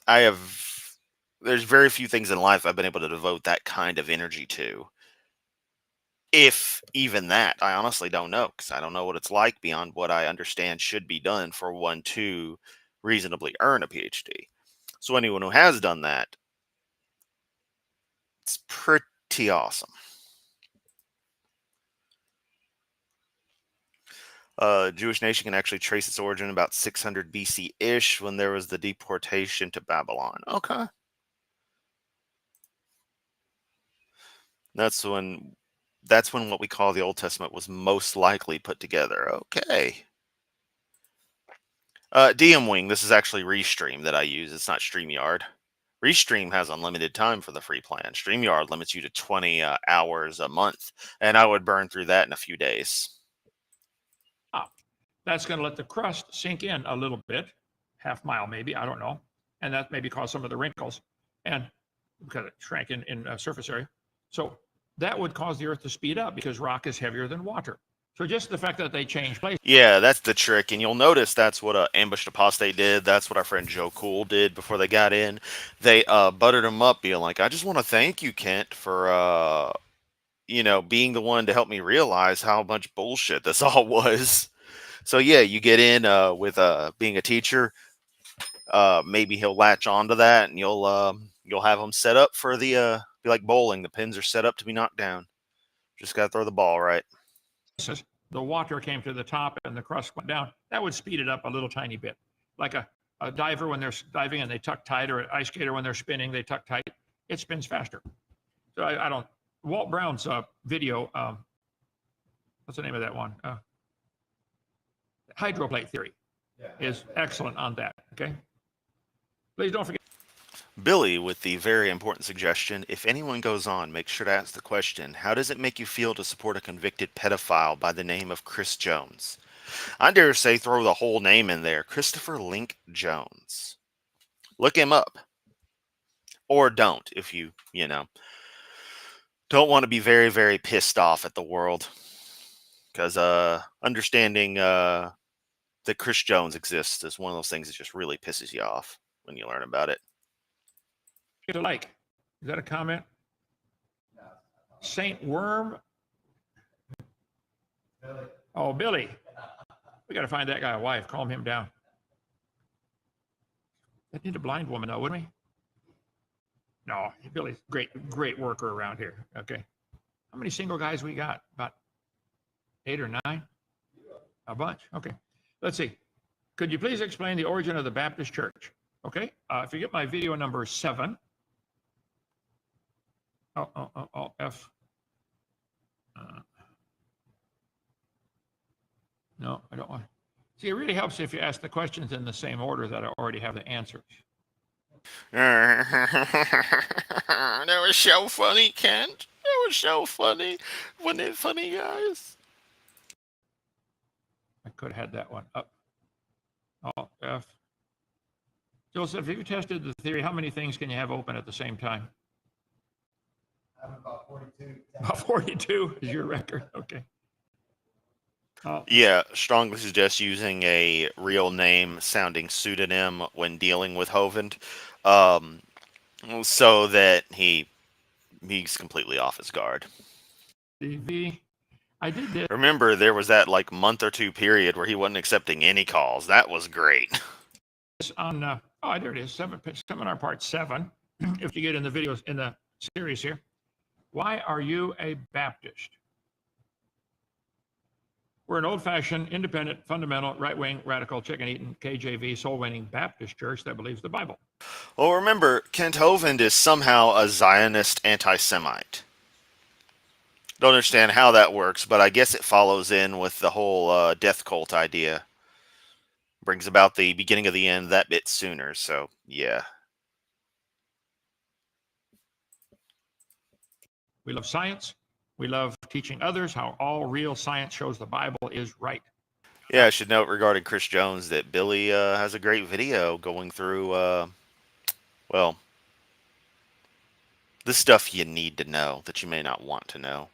I have. There's very few things in life I've been able to devote that kind of energy to. If even that, I honestly don't know, because I don't know what it's like beyond what I understand should be done for one to reasonably earn a PhD. So anyone who has done that, it's pretty awesome. Jewish nation can actually trace its origin about 600 BC-ish when there was the deportation to Babylon. Okay. That's when what we call the Old Testament was most likely put together. Okay. DM Wing, this is actually Restream that I use. It's not StreamYard. Restream has unlimited time for the free plan. StreamYard limits you to 20 hours a month, and I would burn through that in a few days. That's going to let the crust sink in a little bit, half mile maybe, I don't know. And that maybe cause some of the wrinkles and because it shrank in surface area. So that would cause the earth to speed up because rock is heavier than water. So just the fact that they change place. Yeah, that's the trick. And you'll notice that's what Ambushed Apostate did. That's what our friend Joe Cool did before they got in. They buttered him up, being like, I just want to thank you, Kent, for, being the one to help me realize how much bullshit this all was. So yeah, you get in with being a teacher. Maybe he'll latch onto that, and you'll have him set up for the be like bowling. The pins are set up to be knocked down. Just gotta throw the ball right. The water came to the top and the crust went down. That would speed it up a little tiny bit, like a diver when they're diving and they tuck tight, or an ice skater when they're spinning they tuck tight. It spins faster. So I don't. Walt Brown's video. What's the name of that one? Hydroplate theory is excellent on that. Okay. Please don't forget. Billy with the very important suggestion, if anyone goes on, make sure to ask the question, how does it make you feel to support a convicted pedophile by the name of Chris Jones? I dare say throw the whole name in there, Christopher Link Jones. Look him up. Or don't, if you don't want to be very, very pissed off at the world. Because understanding that Chris Jones exists is one of those things that just really pisses you off when you learn about it. Like, is that a comment? Saint Worm. Oh, Billy. We got to find that guy a wife. Calm him down. I need a blind woman, though, wouldn't we? No, Billy's great worker around here. Okay. How many single guys we got? About 8 or 9? A bunch. Okay. Let's see. Could you please explain the origin of the Baptist Church? Okay. If you get my video number 7. F. No, I don't want. See, it really helps if you ask the questions in the same order that I already have the answers. That was so funny, Kent. That was so funny. Wasn't it funny, guys? I could have had that one up. F. Joseph, have you tested the theory? How many things can you have open at the same time? I'm about 42. About 42 is your record. Okay. Yeah, strongly suggest using a real name sounding pseudonym when dealing with Hovind, so that he's completely off his guard. CV. I did this. Remember, there was that month or two period where he wasn't accepting any calls. That was great. On there it is, seminar part 7. If you get in the videos in the series here, why are you a Baptist? We're an old-fashioned, independent, fundamental, right-wing, radical, chicken-eating, KJV, soul-winning Baptist church that believes the Bible. Well, remember, Kent Hovind is somehow a Zionist anti-Semite. Don't understand how that works, but I guess it follows in with the whole death cult idea. Brings about the beginning of the end that bit sooner, so yeah. We love science. We love teaching others how all real science shows the Bible is right. Yeah, I should note regarding Chris Jones that Billy has a great video going through, well, the stuff you need to know that you may not want to know.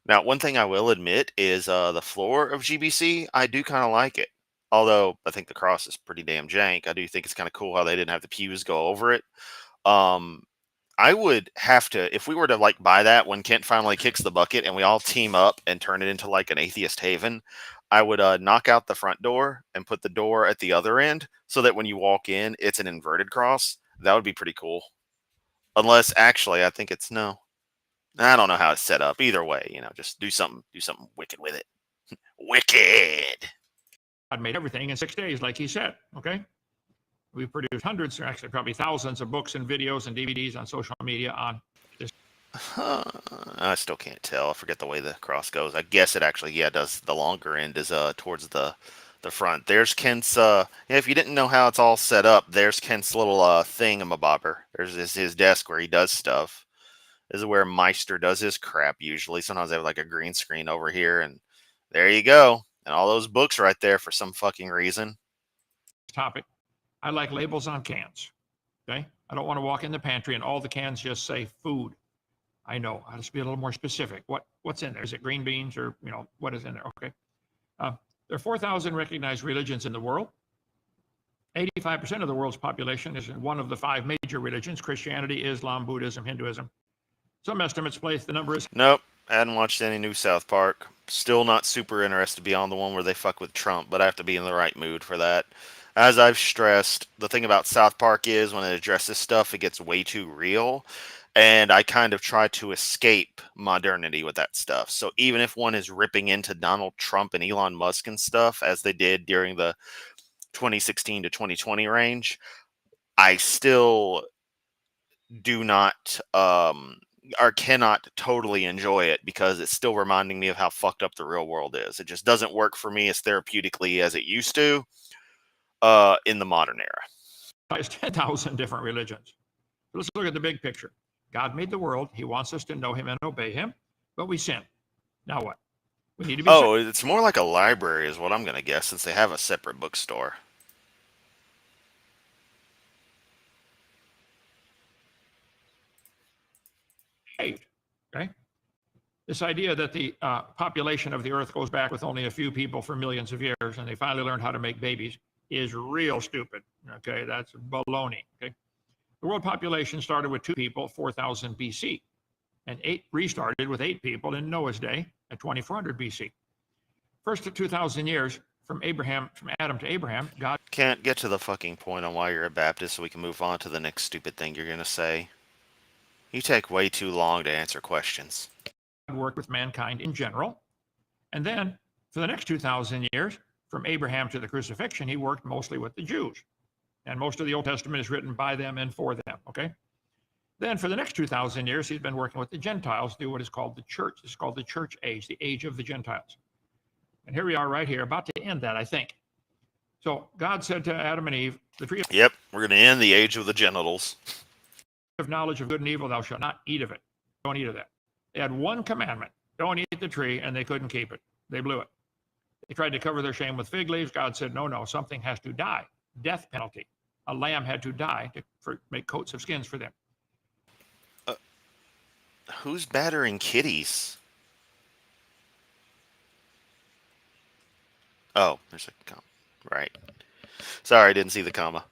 Now, one thing I will admit is the floor of GBC, I do kind of like it. Although I think the cross is pretty damn jank. I do think it's kind of cool how they didn't have the pews go over it. Um, I would have to, if we were to like buy that when Kent finally kicks the bucket and we all team up and turn it into like an atheist haven, I would knock out the front door and put the door at the other end so that when you walk in, it's an inverted cross. That would be pretty cool. Unless actually, I think it's no. I don't know how it's set up. Either way, just do something wicked with it. Wicked. God made everything in 6 days, like he said, okay? We've produced hundreds, or actually probably thousands of books and videos and DVDs on social media on this. I still can't tell. I forget the way the cross goes. I guess it actually, does. The longer end is towards the front. There's Kent's, if you didn't know how it's all set up, there's Kent's little thingamabobber. There's his desk where he does stuff. This is where Meister does his crap usually. Sometimes they have like a green screen over here, and there you go. And all those books right there for some fucking reason. Topic. I like labels on cans. Okay. I don't want to walk in the pantry and all the cans just say food. I know. I'll just be a little more specific. What's in there? Is it green beans or what is in there? Okay. There are 4,000 recognized religions in the world. 85% of the world's population is in one of the 5 major religions: Christianity, Islam, Buddhism, Hinduism. Some estimates place the number is. Nope. I hadn't watched any new South Park. Still not super interested beyond the one where they fuck with Trump, but I have to be in the right mood for that. As I've stressed, the thing about South Park is when it addresses stuff, it gets way too real. And I kind of try to escape modernity with that stuff. So even if one is ripping into Donald Trump and Elon Musk and stuff, as they did during the 2016 to 2020 range, I still do not or cannot totally enjoy it because it's still reminding me of how fucked up the real world is. It just doesn't work for me as therapeutically as it used to in the modern era. There's 10,000 different religions. Let's look at the big picture. God made the world. He wants us to know him and obey him, but we sin. Now what? We need to be. It's more like a library is what I'm going to guess, since they have a separate bookstore. Okay. This idea that the population of the earth goes back with only a few people for millions of years, and they finally learned how to make babies, is real stupid. Okay, that's baloney. Okay. The world population started with 2 people, 4,000 BC, and restarted with 8 people in Noah's day at 2400 BC. First 2,000 years from Adam to Abraham, God can't get to the fucking point on why you're a Baptist so we can move on to the next stupid thing you're going to say. You take way too long to answer questions. Worked with mankind in general. And then for the next 2,000 years, from Abraham to the crucifixion, he worked mostly with the Jews. And most of the Old Testament is written by them and for them, okay? Then for the next 2,000 years, he's been working with the Gentiles through what is called the church. It's called the church age, the age of the Gentiles. And here we are right here, about to end that, I think. So God said to Adam and Eve, the tree of... Yep, we're going to end the age of the genitals. Of knowledge of good and evil, thou shalt not eat of it. Don't eat of that. They had one commandment: don't eat the tree, and they couldn't keep it. They blew it. They tried to cover their shame with fig leaves. God said, no, something has to die. Death penalty. A lamb had to die to make coats of skins for them. Who's battering kitties? Oh, there's a comma. Right. Sorry, I didn't see the comma.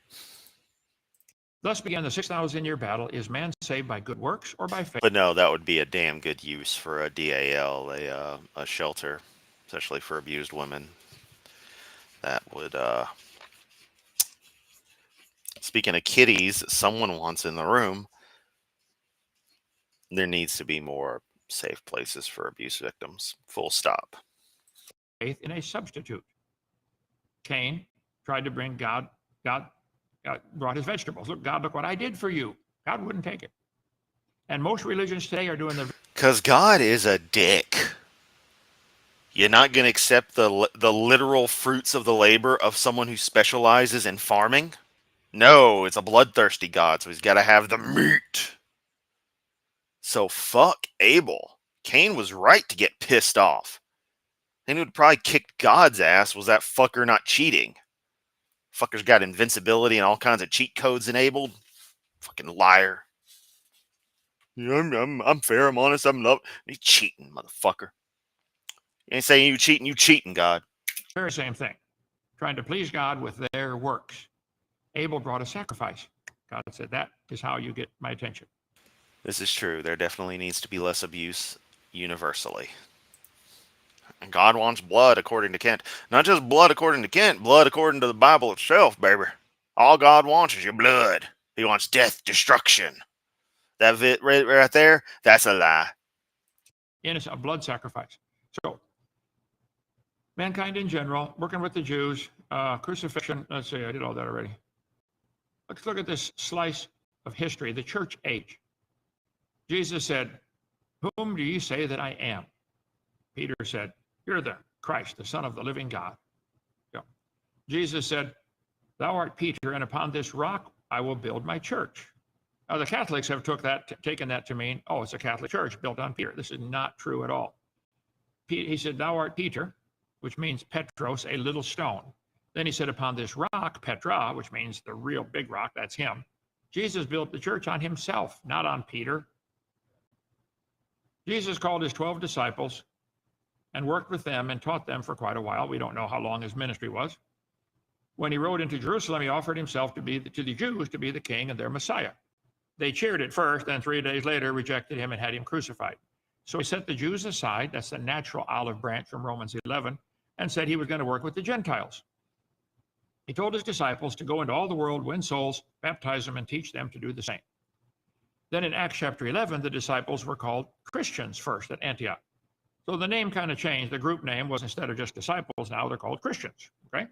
Thus began the 6,000-year battle. Is man saved by good works or by faith? But no, that would be a damn good use for a DAL, a shelter, especially for abused women. That would, Speaking of kitties, someone wants in the room. There needs to be more Safe places for abuse victims. Full stop. faith in a substitute. Cain tried to bring God brought his vegetables. Look, God, look what I did for you. God wouldn't take it. And most religions today are doing the Because God is a dick. You're not going to accept the literal fruits of the labor of someone who specializes in farming? No, it's a bloodthirsty God, so he's got to have the meat. So fuck Abel. Cain was right to get pissed off. And who would probably kicked God's ass was that fucker not cheating. Fucker's got invincibility and all kinds of cheat codes enabled. Fucking liar. Yeah, I'm fair, I'm honest, I'm love. He's cheating, motherfucker. You ain't saying you cheating, God. very same thing, trying to please God with their works. Abel brought a sacrifice. God said, that is how you get my attention. This is true. There definitely needs to be less abuse universally. And God wants blood, according to Kent. Not just blood according to Kent, blood according to the Bible itself, baby. All God wants is your blood. He wants death, destruction. That right there, that's a lie. Innocent, a blood sacrifice. So, mankind in general, working with the Jews, crucifixion. Let's see, I did all that already. Let's look at this slice of history, the church age. Jesus said, whom do you say that I am? Peter said, you're the Christ, the Son of the living God. So, Jesus said, thou art Peter, and upon this rock I will build my church. Now, the Catholics have taken that to mean, oh, it's a Catholic church built on Peter. This is not true at all. He said, thou art Peter, which means Petros, a little stone. Then he said, upon this rock, Petra, which means the real big rock, that's him. Jesus built the church on himself, not on Peter. Jesus called his 12 disciples and worked with them and taught them for quite a while. We don't know how long his ministry was. When he rode into Jerusalem, he offered himself to the Jews to be the king and their Messiah. They cheered at first, then 3 days later rejected him and had him crucified. So he set the Jews aside, that's the natural olive branch from Romans 11, and said he was going to work with the Gentiles. He told his disciples to go into all the world, win souls, baptize them, and teach them to do the same. Then in Acts chapter 11, the disciples were called Christians first at Antioch. So the name kind of changed. The group name was, instead of just disciples, now they're called Christians, okay?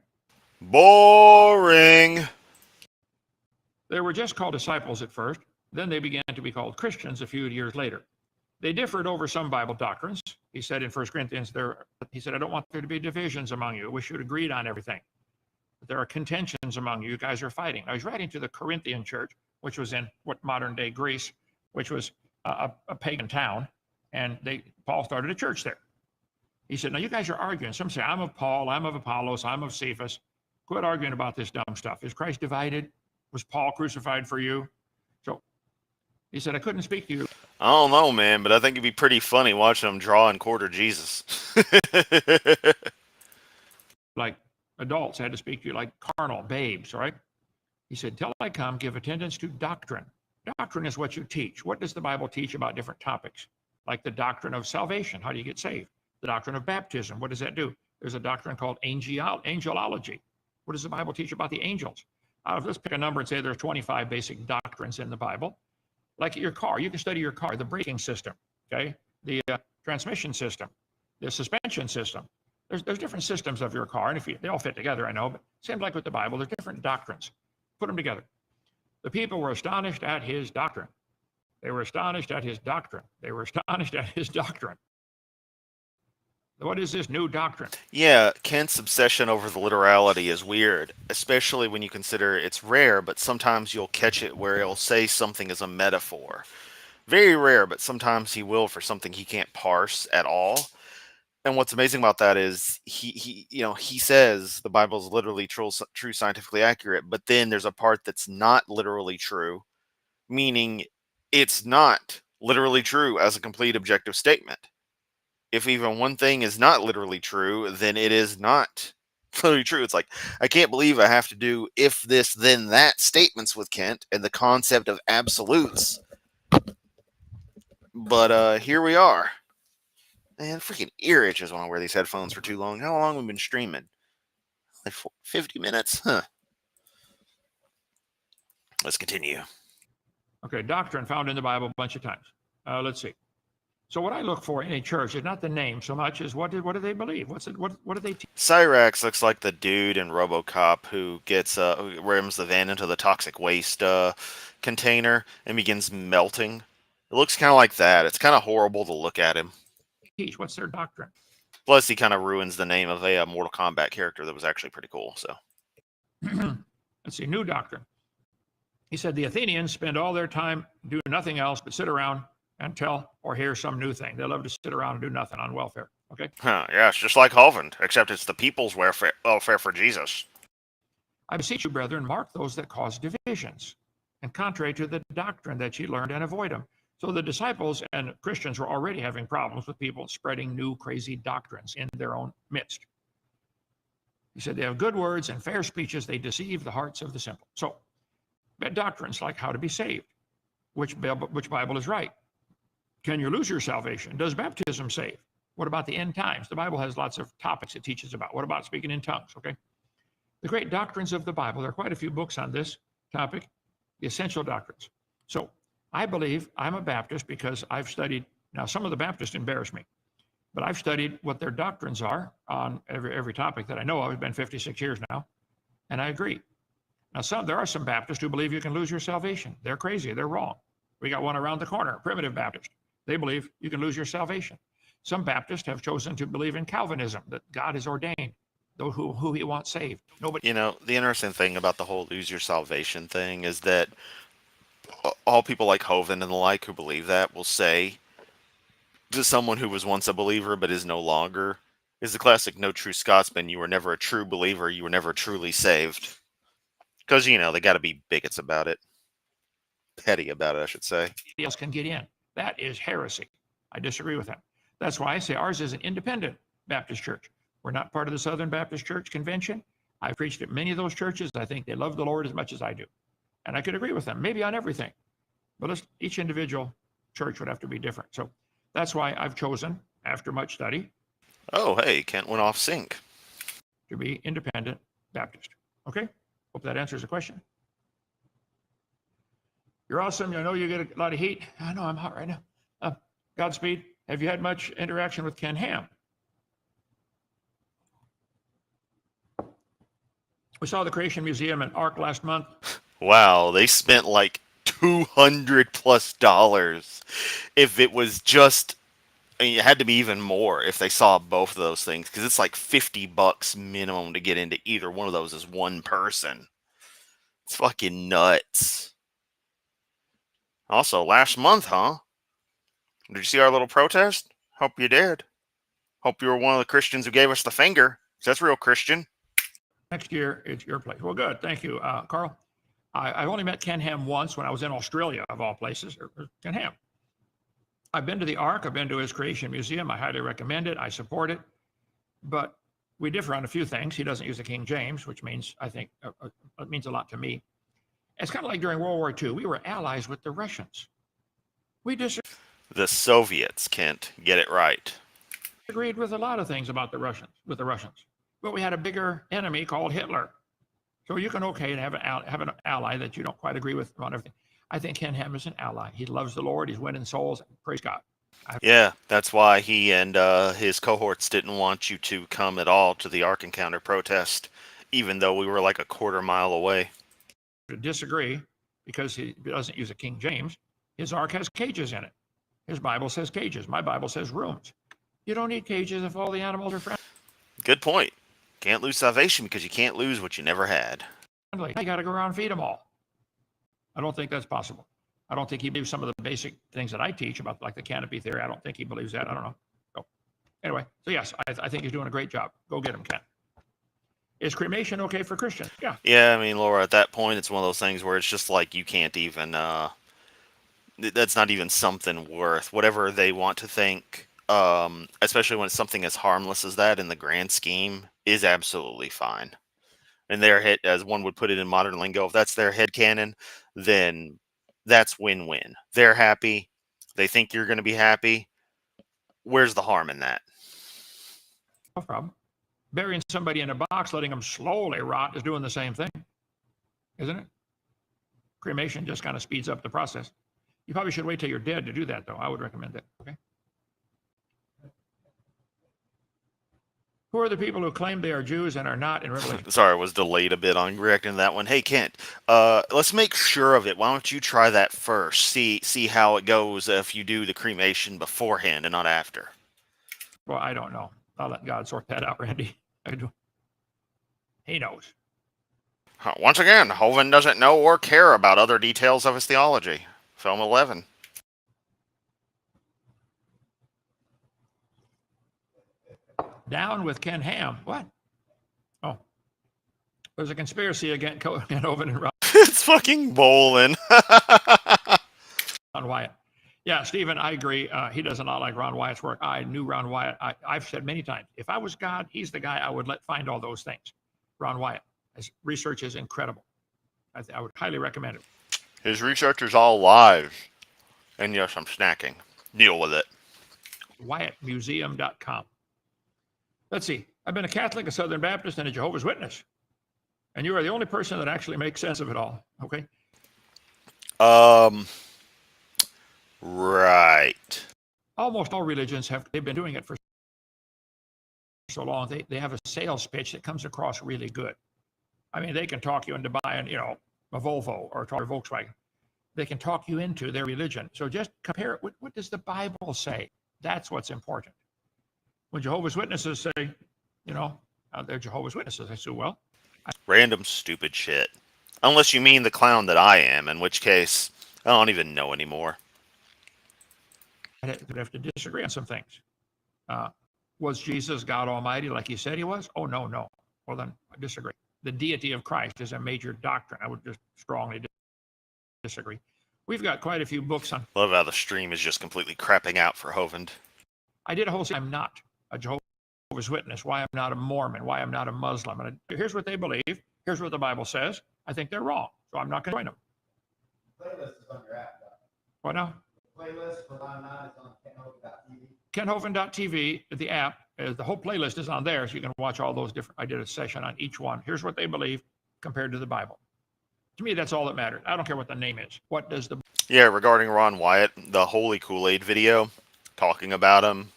Boring. They were just called disciples at first. Then they began to be called Christians a few years later. They differed over some Bible doctrines. He said in 1 Corinthians, he said, I don't want there to be divisions among you. I wish you'd agreed on everything. But there are contentions among you. You guys are fighting. I was writing to the Corinthian church, which was in what modern day Greece, which was a pagan town. And Paul started a church there. He said, now you guys are arguing. Some say, I'm of Paul, I'm of Apollos, I'm of Cephas. Quit arguing about this dumb stuff. Is Christ divided? Was Paul crucified for you? So he said, I couldn't speak to you. I don't know, man, but I think it'd be pretty funny watching them draw and quarter Jesus. Like adults had to speak to you like carnal babes, right? He said, till I come, give attendance to doctrine. Doctrine is what you teach. What does the Bible teach about different topics? Like the doctrine of salvation. How do you get saved? The doctrine of baptism. What does that do? There's a doctrine called angelology. What does the Bible teach about the angels? Let's pick a number and say there's 25 basic doctrines in the Bible. Like your car, you can study your car, the braking system, okay? The transmission system, the suspension system. There's different systems of your car, and they all fit together, I know, but same like with the Bible, there's different doctrines. Put them together. The people were astonished at his doctrine. They were astonished at his doctrine. They were astonished at his doctrine. What is this new doctrine? Yeah, Kent's obsession over the literality is weird, especially when you consider it's rare, but sometimes you'll catch it where he'll say something as a metaphor. Very rare, but sometimes he will for something he can't parse at all. And what's amazing about that is he says the Bible is literally true, scientifically accurate, but then there's a part that's not literally true, meaning it's not literally true as a complete objective statement. If even one thing is not literally true, then it is not literally true. It's like, I can't believe I have to do if this, then that statements with Kent and the concept of absolutes. But here we are. Man, freaking ear itches when I wear these headphones for too long. How long have we been streaming? Like 50 minutes? Huh. Let's continue. Okay, doctrine found in the Bible a bunch of times. Let's see. So what I look for in a church is not the name so much as what do they believe? What do they teach? Cyrax looks like the dude in RoboCop who gets who rams the van into the toxic waste container and begins melting. It looks kind of like that. It's kind of horrible to look at him. What's their doctrine? Plus, he kind of ruins the name of a Mortal Kombat character that was actually pretty cool. So, Let's see, new doctrine. He said the Athenians spend all their time doing nothing else but sit around and tell or hear some new thing. They love to sit around and do nothing on welfare. Okay. yeah, it's just like Hovind, except it's the people's welfare for Jesus. I beseech you, brethren, mark those that cause divisions, and contrary to the doctrine that ye learned, and avoid them. So the disciples and Christians were already having problems with people spreading new crazy doctrines in their own midst. He said they have good words and fair speeches. They deceive the hearts of the simple. So bad doctrines like how to be saved, which Bible is right. Can you lose your salvation? Does baptism save? What about the end times? The Bible has lots of topics it teaches about. What about speaking in tongues? Okay. The great doctrines of the Bible. There are quite a few books on this topic, the essential doctrines. So I believe I'm a Baptist because I've studied. Now, some of the Baptists embarrass me, but I've studied what their doctrines are on every topic that I know of. It's been 56 years now, and I agree. Now, there are some Baptists who believe you can lose your salvation. They're crazy. They're wrong. We got one around the corner, Primitive Baptist. They believe you can lose your salvation. Some Baptists have chosen to believe in Calvinism, that God has ordained those who he wants saved. Nobody. You know, the interesting thing about the whole lose your salvation thing is that all people like Hovind and the like who believe that will say to someone who was once a believer but is no longer, is the classic no true Scotsman, you were never a true believer, you were never truly saved. Because, you know, they got to be bigots about it. Petty about it, I should say. Nobody else can get in. That is heresy. I disagree with that. That's why I say ours is an independent Baptist church. We're not part of the Southern Baptist Church Convention. I've preached at many of those churches. I think they love the Lord as much as I do. And I could agree with them, maybe on everything. But each individual church would have to be different. So that's why I've chosen, after much study, Oh, hey, Kent went off sync. to be independent Baptist. Okay? Hope that answers the question. You're awesome. I know you get a lot of heat. I know I'm hot right now. Godspeed. Have you had much interaction with Ken Ham? We saw the Creation Museum in Ark last month. Wow, they spent like $200+ if it was just, I mean, it had to be even more if they saw both of those things, because it's like $50 minimum to get into either one of those as one person. It's fucking nuts. Also, last month, huh? Did you see our little protest? Hope you did. Hope you were one of the Christians who gave us the finger. 'Cause that's real Christian. Next year, it's your place. Well, good. Thank you, Carl. I've only met Ken Ham once when I was in Australia, of all places. Ken Ham. I've been to the Ark. I've been to his Creation Museum. I highly recommend it. I support it. But we differ on a few things. He doesn't use the King James, which means, I think, it means a lot to me. It's kind of like during World War II. We were allies with the Russians. We disagreed The Soviets, Kent. Get it right. with a lot of things about the Russians, but we had a bigger enemy called Hitler. So you can have an ally that you don't quite agree with on everything. I think Ken Ham is an ally. He loves the Lord. He's winning souls. Praise God. Yeah, that's why he and his cohorts didn't want you to come at all to the Ark Encounter protest, even though we were like a quarter mile away. To disagree because he doesn't use a King James. His Ark has cages in it. His Bible says cages. My Bible says rooms. You don't need cages if all the animals are friendly. Good point. Can't lose salvation because you can't lose what you never had. You got to go around and feed them all. I don't think that's possible. I don't think he believes some of the basic things that I teach about, like the canopy theory. I don't think he believes that. I don't know. So anyway, so yes, I think he's doing a great job. Go get him, Ken. Is cremation okay for Christians? Yeah. Yeah, I mean, Laura, at that point, it's one of those things where it's just like you can't even, that's not even something worth whatever they want to think, especially when it's something as harmless as that in the grand scheme, is absolutely fine. And their head, as one would put it in modern lingo, if that's their headcanon, then that's win-win. They're happy. They think you're going to be happy. Where's the harm in that? No problem. Burying somebody in a box, letting them slowly rot is doing the same thing, isn't it? Cremation just kind of speeds up the process. You probably should wait till you're dead to do that, though. I would recommend that. Okay. Who are the people who claim they are Jews and are not in Revelation? Sorry, I was delayed a bit on reacting to that one. Hey, Kent, let's make sure of it. Why don't you try that first? See how it goes if you do the cremation beforehand and not after. Well, I don't know. I'll let God sort that out, Randy. I do. He knows. Once again, Hovind doesn't know or care about other details of his theology. Film 11. Down with Ken Ham. What? Oh, there's a conspiracy against Hovind and It's fucking bowling. Ron Wyatt. Yeah, Stephen, I agree. He does not like Ron Wyatt's work. I knew Ron Wyatt. I've said many times, if I was God, he's the guy I would let find all those things. Ron Wyatt. His research is incredible. I would highly recommend it. His research is all lies. And yes, I'm snacking. Deal with it. WyattMuseum.com. Let's see. I've been a Catholic, a Southern Baptist, and a Jehovah's Witness. And you are the only person that actually makes sense of it all. Okay. Right. Almost all religions they've been doing it for so long. They have a sales pitch that comes across really good. I mean, they can talk you into buying, a Volvo or a Volkswagen. They can talk you into their religion. So just compare it. What does the Bible say? That's what's important. When Jehovah's Witnesses say, they're Jehovah's Witnesses, I say, well. Random stupid shit. Unless you mean the clown that I am, in which case, I don't even know anymore. I'd have to disagree on some things. Was Jesus God Almighty like he said he was? Oh, no. Well, then I disagree. The deity of Christ is a major doctrine. I would just strongly disagree. We've got quite a few books on. Love how the stream is just completely crapping out for Hovind. I did a whole. I'm not a Jehovah's Witness. Why I'm not a Mormon? Why I'm not a Muslim? And here's what they believe. Here's what the Bible says. I think they're wrong, so I'm not going to join them. Playlist is on your app. What now? The playlist for Ron Nine is on kenhovind.tv. kenhovind.tv, the app, the whole playlist is on there, so you can watch all those different. I did a session on each one. Here's what they believe compared to the Bible. To me, that's all that matters. I don't care what the name is. What does the... Yeah, regarding Ron Wyatt, the Holy Kool-Aid video, talking about him.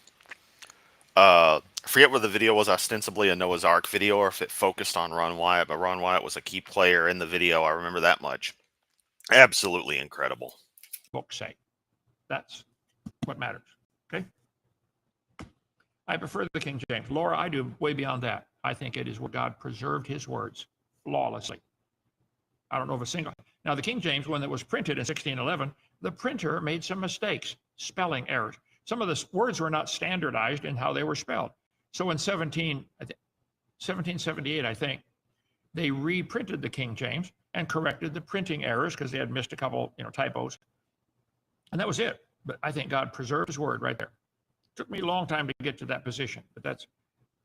I forget whether the video was ostensibly a Noah's Ark video or if it focused on Ron Wyatt, but Ron Wyatt was a key player in the video. I remember that much. Absolutely incredible. Books say. That's what matters. Okay? I prefer the King James. Laura, I do way beyond that. I think it is where God preserved his words flawlessly. I don't know of a single. Now, the King James, one that was printed in 1611, the printer made some mistakes, spelling errors. Some of the words were not standardized in how they were spelled. So in 1778, I think, they reprinted the King James and corrected the printing errors because they had missed a couple, typos. And that was it. But I think God preserved his word right there. Took me a long time to get to that position, but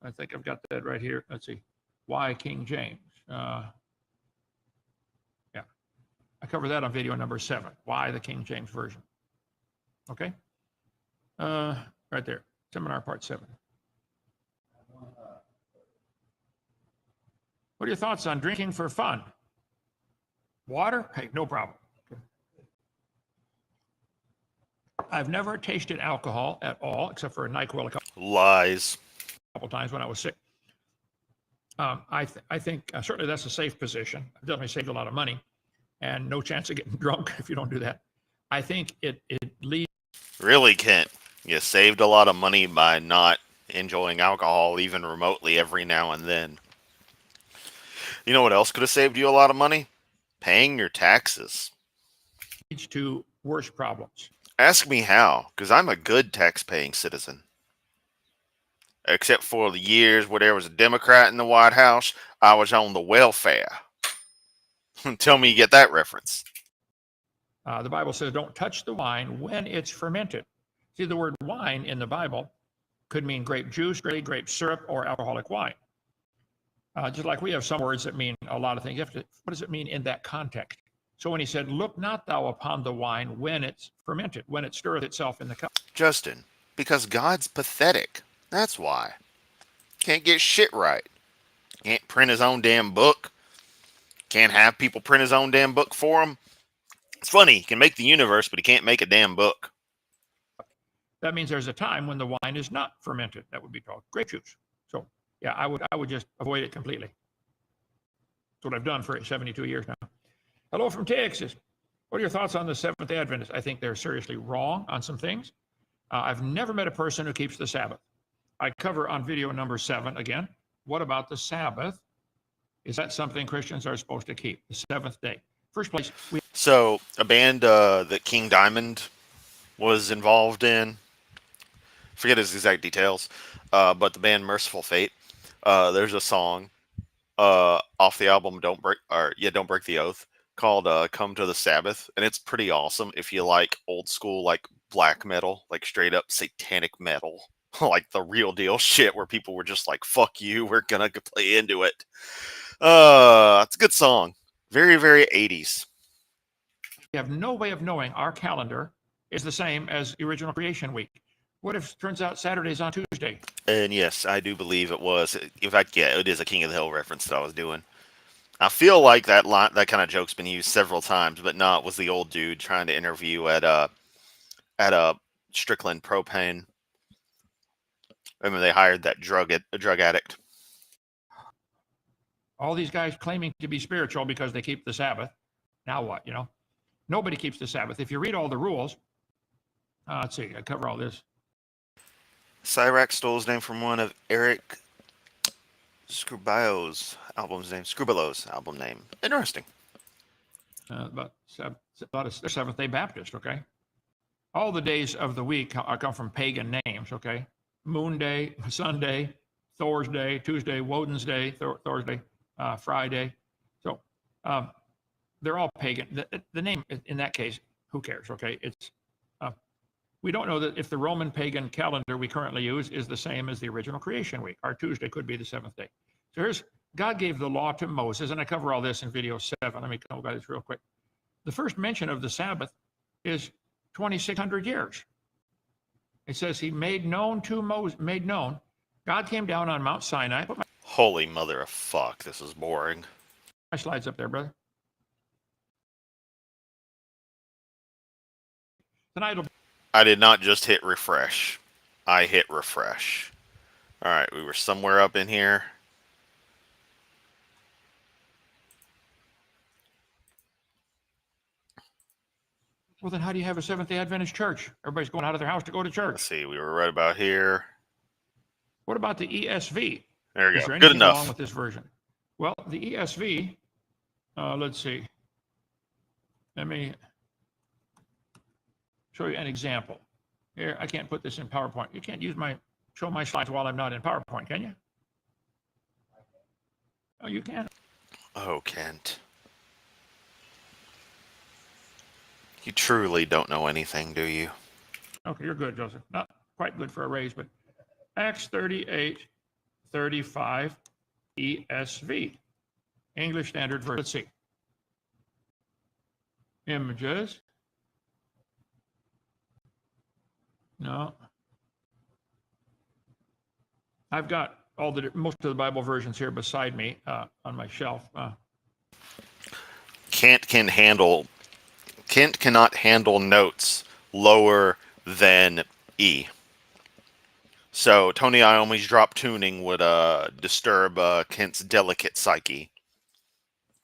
I think I've got that right here. Let's see. Why King James? Yeah. I covered that on video number 7. Why the King James Version? Okay. Right there. Seminar part 7. What are your thoughts on drinking for fun? Water? Hey, no problem. Okay. I've never tasted alcohol at all, except for a NyQuil Lies. a couple times when I was sick. I think certainly that's a safe position. I've definitely saved a lot of money and no chance of getting drunk if you don't do that. I think it leads. Really, Kent? You saved a lot of money by not enjoying alcohol even remotely every now and then. You know what else could have saved you a lot of money? Paying your taxes. Leads to worse problems. Ask me how, because I'm a good tax-paying citizen. Except for the years where there was a Democrat in the White House, I was on the welfare. Tell me you get that reference. The Bible says don't touch the wine when it's fermented. See, the word wine in the Bible could mean grape juice, grape syrup, or alcoholic wine. Just like we have some words that mean a lot of things. What does it mean in that context? So when he said, look not thou upon the wine when it's fermented, when it stirreth itself in the cup. Justin, because God's pathetic. That's why. Can't get shit right. Can't print his own damn book. Can't have people print his own damn book for him. It's funny, he can make the universe, but he can't make a damn book. That means there's a time when the wine is not fermented. That would be called grape juice. So yeah, I would just avoid it completely. That's what I've done for 72 years now. Hello from Texas. What are your thoughts on the Seventh-day Adventists? I think they're seriously wrong on some things. I've never met a person who keeps the Sabbath. I cover on video number 7 again. What about the Sabbath? Is that something Christians are supposed to keep? The seventh day. First place, So a band that King Diamond was involved in, forget his exact details, but the band Merciful Fate, there's a song off the album Don't Break the Oath called Come to the Sabbath, and it's pretty awesome if you like old school like black metal, like straight up satanic metal. Like the real deal shit where people were just like, fuck you, we're gonna play into it. It's a good song. Very, very 80s. we have no way of knowing our calendar is the same as the original creation week. What if it turns out Saturday's on Tuesday? And yes, I do believe it was. In fact, yeah, it is a King of the Hill reference that I was doing. I feel like that kind of joke's been used several times, but no, it was the old dude trying to interview at a Strickland Propane. I mean, they hired that drug addict. All these guys claiming to be spiritual because they keep the Sabbath. Now what? Nobody keeps the Sabbath. If you read all the rules, let's see, I cover all this. Cyrax stole his name from one of Eric Scribalo's album name. Interesting. But they're Seventh-day Baptist, okay? All the days of the week come from pagan names, okay? Moon Day, Sunday, Thor's Day, Tuesday, Woden's Day, Thor's Day, Friday. So they're all pagan. The name, in that case, who cares, okay? We don't know that if the Roman pagan calendar we currently use is the same as the original creation week. Our Tuesday could be the seventh day. So God gave the law to Moses, and I cover all this in video 7. Let me go by this real quick. The first mention of the Sabbath is 2,600 years. It says he made known to Moses, God came down on Mount Sinai. Put Holy mother of fuck, this is boring. my slides up there, brother. Tonight I did not just hit refresh. I hit refresh. Alright, we were somewhere up in here. Well, then how do you have a Seventh-day Adventist church? Everybody's going out of their house to go to Let's church. see, we were right about here. What about the ESV? There we Is go. there Good anything wrong enough. with this version? Well, the ESV, let's see. Let me show you an example. Here, I can't put this in PowerPoint. You can't show my slides while I'm not in PowerPoint, can you? Oh, you can. Oh, Kent. You truly don't know anything, do you? Okay, you're good, Joseph. Not quite good for a raise, but Acts 38:35 ESV, English Standard Version. Let's see. Images. No. I've got most of the Bible versions here beside me on my shelf. Kent cannot handle notes lower than E. So Tony Iommi's drop tuning would disturb Kent's delicate psyche.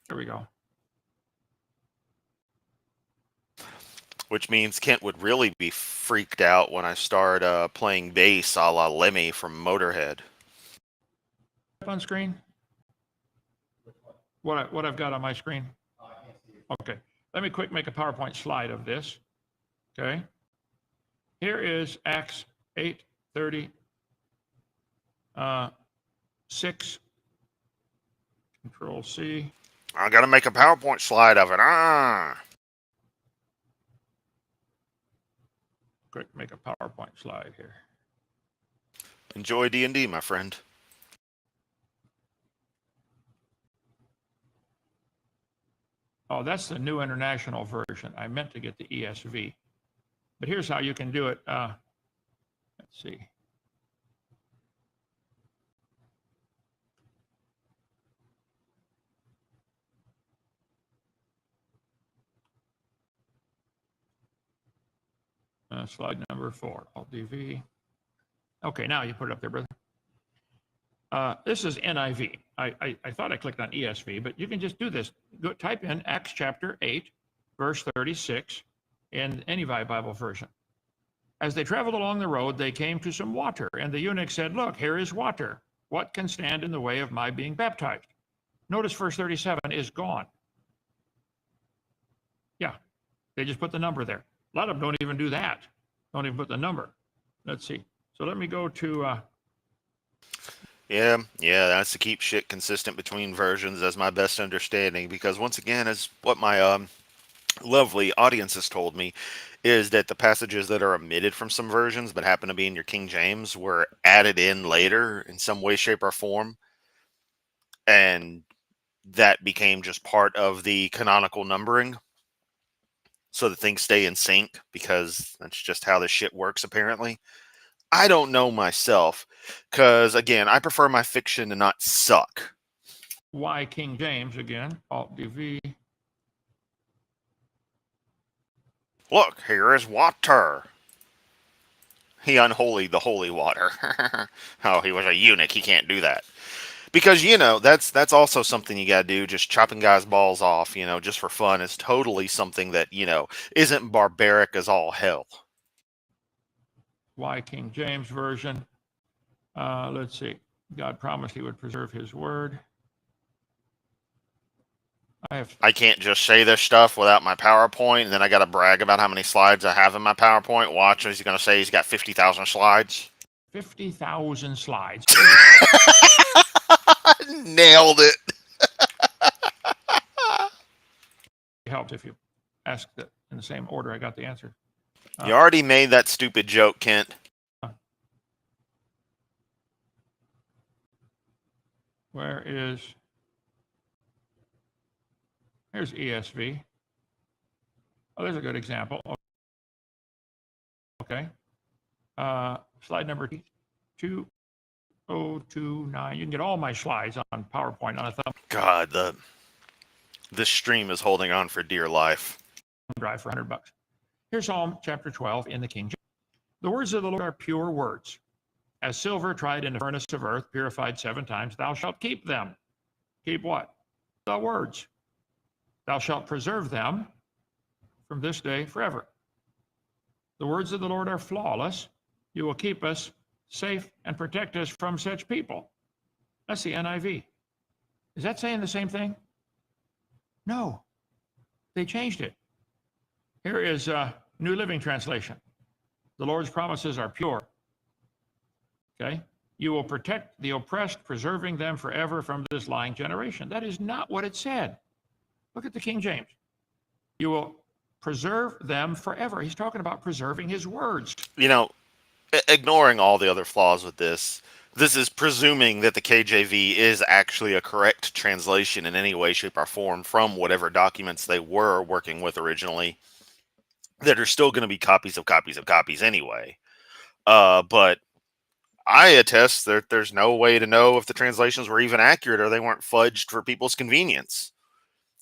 Here we go. Which means Kent would really be freaked out when I start playing bass a la Lemmy from Motorhead. On screen? What I've got on my screen? Okay. Let me quick make a PowerPoint slide of this. Okay. Here is Acts 8:36. Control C. I gotta make a PowerPoint slide of it. Quick, make a PowerPoint slide here. Enjoy D&D, my friend. Oh, that's the New International Version. I meant to get the ESV. But here's how you can do it. Let's see. Slide number 4, Alt-DV. Okay, now you put it up there, brother. This is NIV. I thought I clicked on ESV, but you can just do this. Go type in Acts chapter 8, verse 36 in any Bible version. As they traveled along the road, they came to some water, and the eunuch said, "Look, here is water. What can stand in the way of my being baptized?" Notice verse 37 is gone. Yeah, they just put the number there. A lot of them don't even do that. Don't even put the number. Let's see. So let me go to... Yeah, that's to keep shit consistent between versions as my best understanding, because once again, as what my lovely audience has told me, is that the passages that are omitted from some versions but happen to be in your King James were added in later in some way, shape, or form, and that became just part of the canonical numbering so that things stay in sync, because that's just how this shit works apparently. I don't know myself, because again, I prefer my fiction to not suck. Why King James again? Alt-DV. Look, here is water. He unholied the holy water. Oh, he was a eunuch. He can't do that. Because, that's also something you gotta do. Just chopping guys' balls off, just for fun is totally something that, isn't barbaric as all hell. Why King James Version? Let's see. God promised he would preserve his word. I can't just say this stuff without my PowerPoint, and then I got to brag about how many slides I have in my PowerPoint. Watch, is he going to say he's got 50,000 slides? 50,000 slides. Nailed it. It helps if you ask that in the same order I got the answer. You already made that stupid joke, Kent. Where is... Here's ESV. Oh, there's a good example. Okay. Slide number 2029. You can get all my slides on PowerPoint on a thumb God, this stream is holding on for dear life. drive for $100. Here's Psalm chapter 12 in the King James. The words of the Lord are pure words. As silver tried in the furnace of earth, purified 7 times, thou shalt keep them. Keep what? The words. Thou shalt preserve them from this day forever. The words of the Lord are flawless. You will keep us safe and protect us from such people. That's the NIV. Is that saying the same thing? No. They changed it. Here is a New Living Translation. The Lord's promises are pure. Okay? You will protect the oppressed, preserving them forever from this lying generation. That is not what it said. Look at the King James. You will preserve them forever. He's talking about preserving his words. Ignoring all the other flaws with this is presuming that the KJV is actually a correct translation in any way, shape, or form from whatever documents they were working with originally, that are still going to be copies of copies of copies anyway. But I attest that there's no way to know if the translations were even accurate or they weren't fudged for people's convenience.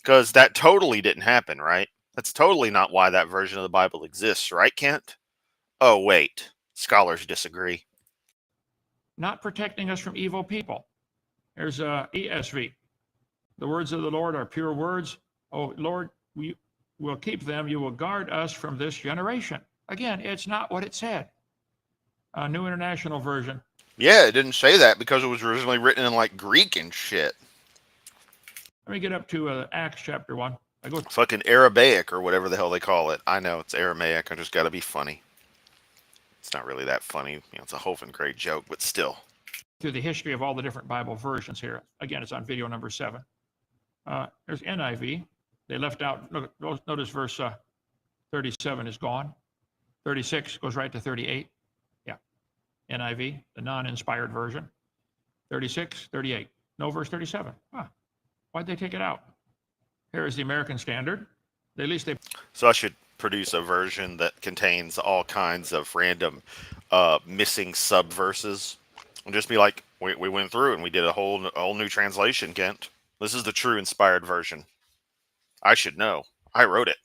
Because that totally didn't happen, right? That's totally not why that version of the Bible exists, right, Kent? Oh, wait. Scholars disagree. Not protecting us from evil people. There's ESV. The words of the Lord are pure words. Oh, Lord, we will keep them. You will guard us from this generation. Again, it's not what it said. New International Version. Yeah, it didn't say that because it was originally written in like Greek and shit. Let me get up to Acts chapter 1. I go fucking Arabic or whatever the hell they call it. I know it's Aramaic. I just got to be funny. It's not really that funny. It's a Hovind grade joke, but still. through the history of all the different Bible versions here. Again, it's on video number 7. There's NIV. They left out, notice verse 37 is gone. 36 goes right to 38. Yeah. NIV, the non-inspired version. 36, 38. No verse 37. Huh. Why'd they take it out? Here is the American Standard. At least they... So I should produce a version that contains all kinds of random missing subverses. And just be like, we went through and we did a whole new translation, Kent. This is the true inspired version. I should know. I wrote it.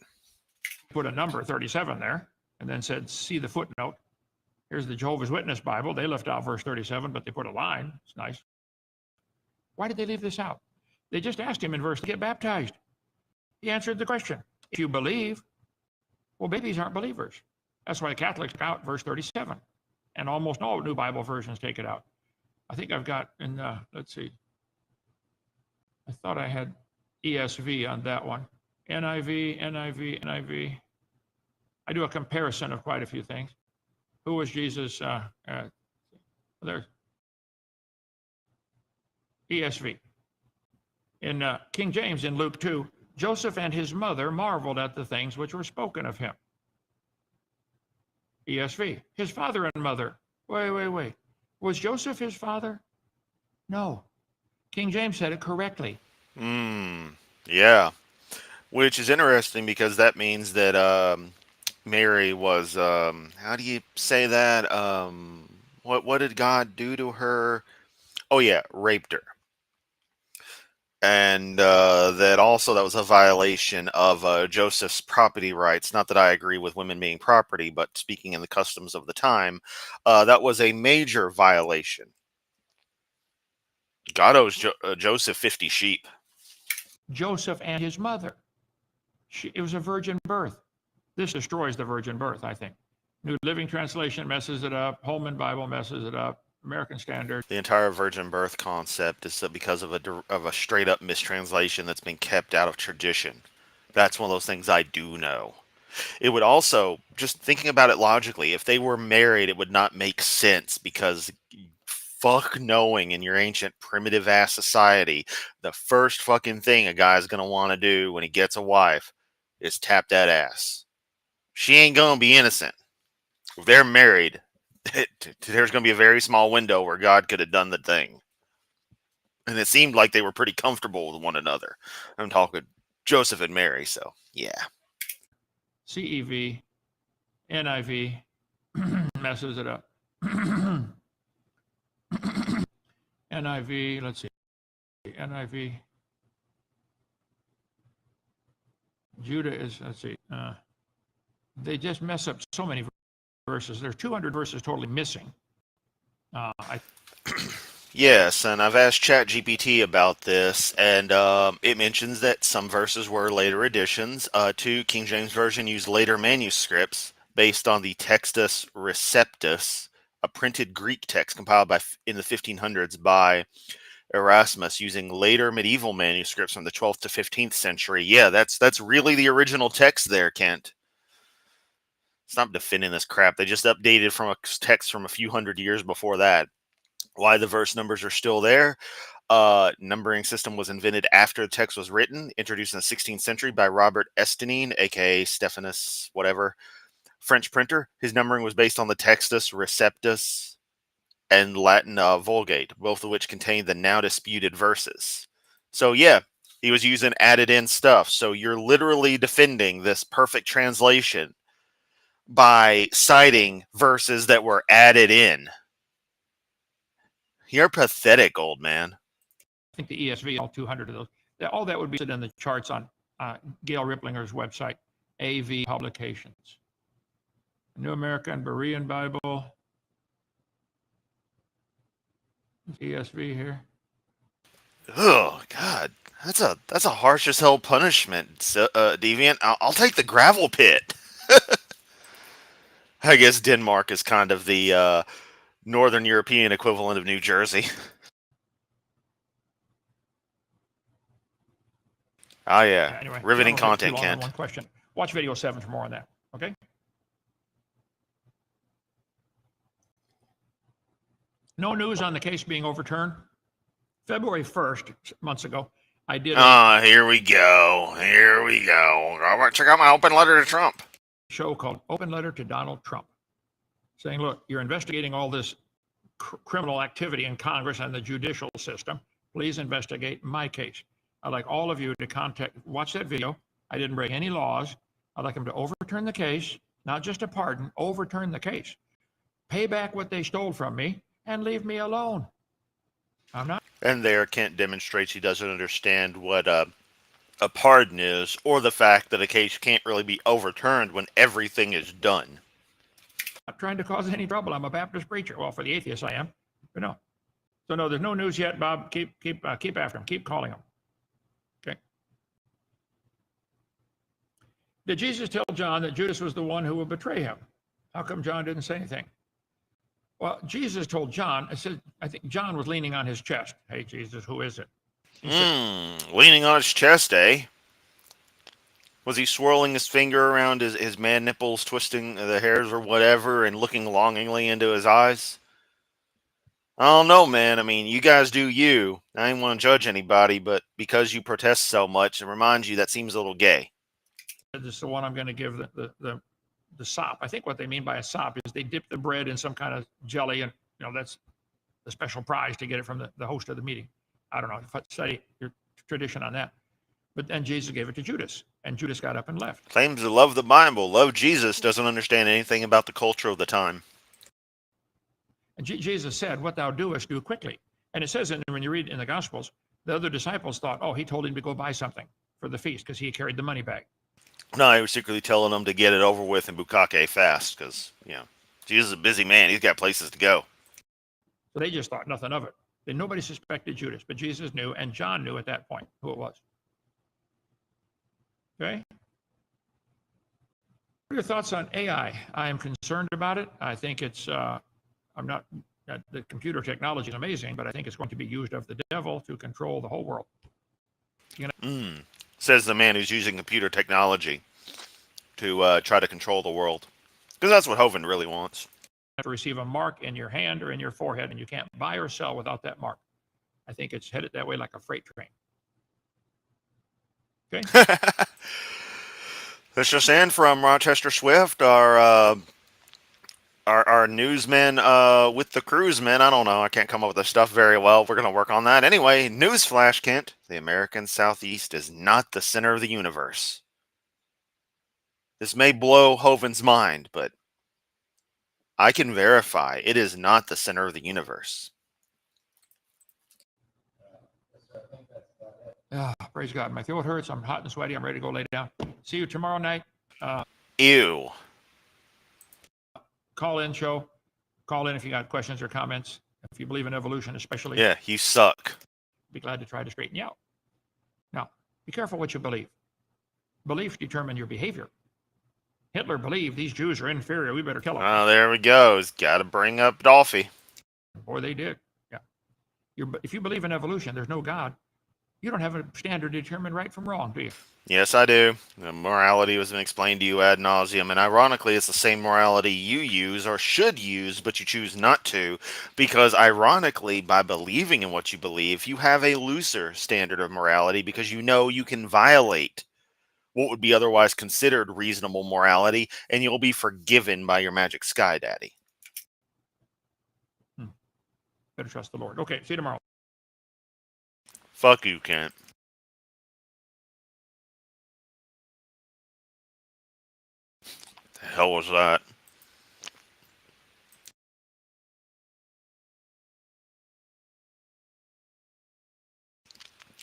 Put a number 37 there and then said, see the footnote. Here's the Jehovah's Witness Bible. They left out verse 37, but they put a line. It's nice. Why did they leave this out? They just asked him in verse to get baptized. He answered the question. If you believe, well, babies aren't believers. That's why the Catholics took out verse 37. And almost all new Bible versions take it out. I think I've got in, let's see. I thought I had ESV on that one. NIV, NIV, NIV. I do a comparison of quite a few things. Who was Jesus? There's ESV. In King James, in Luke 2, Joseph and his mother marveled at the things which were spoken of him. ESV, his father and mother. Wait. Was Joseph his father? No. King James said it correctly. Yeah. Which is interesting because that means that Mary was, how do you say that? What did God do to her? Oh yeah, raped her. And that was a violation of Joseph's property rights. Not that I agree with women being property, but speaking in the customs of the time, that was a major violation. God owes Joseph 50 sheep. Joseph and his mother. It was a virgin birth. This destroys the virgin birth, I think. New Living Translation messes it up. Holman Bible messes it up. American Standard. The entire virgin birth concept is because of a straight up mistranslation that's been kept out of tradition. That's one of those things I do know. It would also, just thinking about it logically, if they were married, it would not make sense because fuck knowing in your ancient primitive ass society, the first fucking thing a guy's gonna want to do when he gets a wife is tap that ass. She ain't gonna be innocent. If they're married, there's going to be a very small window where God could have done the thing. And it seemed like they were pretty comfortable with one another. I'm talking Joseph and Mary, so yeah. CEV, NIV, messes it up. NIV, let's see. NIV. Judah is, let's see. They just mess up so many verses. There's 200 verses totally missing. Yes, and I've asked ChatGPT about this, and it mentions that some verses were later additions. To King James Version used later manuscripts based on the Textus Receptus, a printed Greek text compiled in the 1500s by Erasmus using later medieval manuscripts from the 12th to 15th century. Yeah, that's really the original text there, Kent. Stop defending this crap. They just updated from a text from a few hundred years before that. Why the verse numbers are still there? Numbering system was invented after the text was written, introduced in the 16th century by Robert Estienne, aka Stephanus, whatever, French printer. His numbering was based on the Textus Receptus and Latin Vulgate, both of which contained the now disputed verses. So yeah, he was using added in stuff. So you're literally defending this perfect translation by citing verses that were added in. You're pathetic, old man. I think the ESV, all 200 of those. All that would be in the charts on Gail Riplinger's website, AV Publications. New American Berean Bible. ESV here. Oh God, that's a harsh as hell punishment, Deviant. I'll take the gravel pit. I guess Denmark is kind of the Northern European equivalent of New Jersey. Oh yeah. Anyway, Riveting content, Kent. One question. Watch video 7 for more on that. Okay. No news on the case being overturned. February 1st, months ago, I did here we go. Here we go. I want to check out my open letter to Trump. Show called Open Letter to Donald Trump, saying, look, you're investigating all this criminal activity in Congress and the judicial system. Please investigate my case. I'd like all of you to watch that video. I didn't break any laws. I'd like them to overturn the case, not just a pardon, overturn the case. Pay back what they stole from me and leave me alone. I'm not. And there, Kent demonstrates he doesn't understand what a pardon is, or the fact that a case can't really be overturned when everything is done. Not trying to cause any trouble. I'm a Baptist preacher. Well, for the atheists, I am. But no. So no, there's no news yet, Bob. Keep after him. Keep calling him. Okay. Did Jesus tell John that Judas was the one who would betray him? How come John didn't say anything? Well, Jesus told John, I think John was leaning on his chest. Hey, Jesus, who is it? Leaning on his chest, eh? Was he swirling his finger around his man nipples, twisting the hairs or whatever, and looking longingly into his eyes? I don't know, man. I mean, you guys do you. I ain't want to judge anybody, but because you protest so much, it reminds you that seems a little gay. This is the one I'm going to give the sop. I think what they mean by a sop is they dip the bread in some kind of jelly, and that's the special prize to get it from the host of the meeting. I don't know if I study your tradition on that. But then Jesus gave it to Judas, and Judas got up and left. Claims to love the Bible, love Jesus, doesn't understand anything about the culture of the time. And Jesus said, what thou doest, do quickly. And it says, when you read in the Gospels, the other disciples thought, oh, he told him to go buy something for the feast because he carried the money bag. No, he was secretly telling them to get it over with in Bukake fast because, Jesus is a busy man. He's got places to go. So they just thought nothing of it. Then nobody suspected Judas, but Jesus knew, and John knew at that point who it was. Okay? What are your thoughts on AI? I am concerned about it. I think it's, the computer technology is amazing, but I think it's going to be used of the devil to control the whole world. Says the man who's using computer technology to try to control the world. Because that's what Hovind really wants. You have to receive a mark in your hand or in your forehead, and you can't buy or sell without that mark. I think it's headed that way like a freight train. Okay? That's just in from Rochester Swift, our newsman with the cruisemen. I don't know. I can't come up with the stuff very well. We're going to work on that. Anyway, newsflash, Kent. The American Southeast is not the center of the universe. This may blow Hovind's mind, but I can verify it is not the center of the universe. Praise God. My throat hurts. I'm hot and sweaty. I'm ready to go lay down. See you tomorrow night. Ew. Call in show. Call in if you got questions or comments. If you believe in evolution, especially. Yeah, you suck. Be glad to try to straighten you out. Now, be careful what you believe. Beliefs determine your behavior. Hitler believed these Jews are inferior. We better kill them. Oh, there we go. He's got to bring up Dolphy. Or they did. Yeah. If you believe in evolution, there's no God. You don't have a standard to determine right from wrong, do you? Yes, I do. The morality was explained to you ad nauseum, and ironically, it's the same morality you use or should use, but you choose not to, because ironically, by believing in what you believe, you have a looser standard of morality because you know you can violate what would be otherwise considered reasonable morality, and you'll be forgiven by your magic sky daddy. Better trust the Lord. Okay, see you tomorrow. Fuck you, Kent. The hell was that?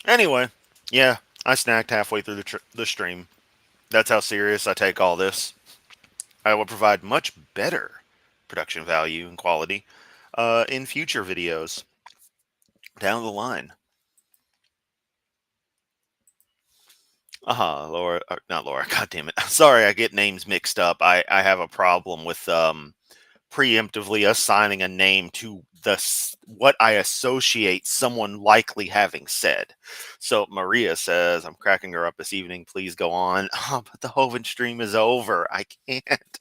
Anyway, yeah, I snacked halfway through the stream. That's how serious I take all this. I will provide much better production value and quality in future videos down the line. Laura, not Laura, god damn it. Sorry, I get names mixed up. I have a problem with preemptively assigning a name to what I associate someone likely having said. So Maria says, I'm cracking her up this evening. Please go on. Oh, but the Hovind stream is over. I can't.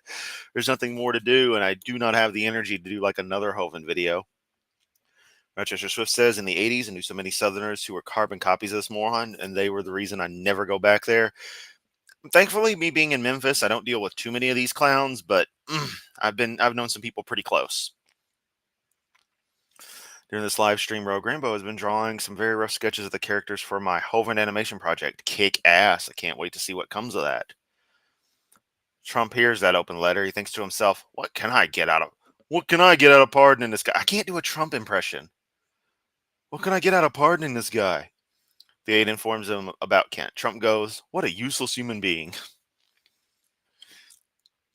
There's nothing more to do, and I do not have the energy to do like another Hovind video. Rochester Swift says, in the 80s, I knew so many Southerners who were carbon copies of this moron, and they were the reason I never go back there. Thankfully, me being in Memphis, I don't deal with too many of these clowns, but I've known some people pretty close. During this live stream, Rogue Rainbow has been drawing some very rough sketches of the characters for my Hovind animation project. Kick ass. I can't wait to see what comes of that. Trump hears that open letter. He thinks to himself, what can I get out of pardoning this guy? I can't do a Trump impression. What can I get out of pardoning this guy? The aide informs him about Kent. Trump goes, what a useless human being.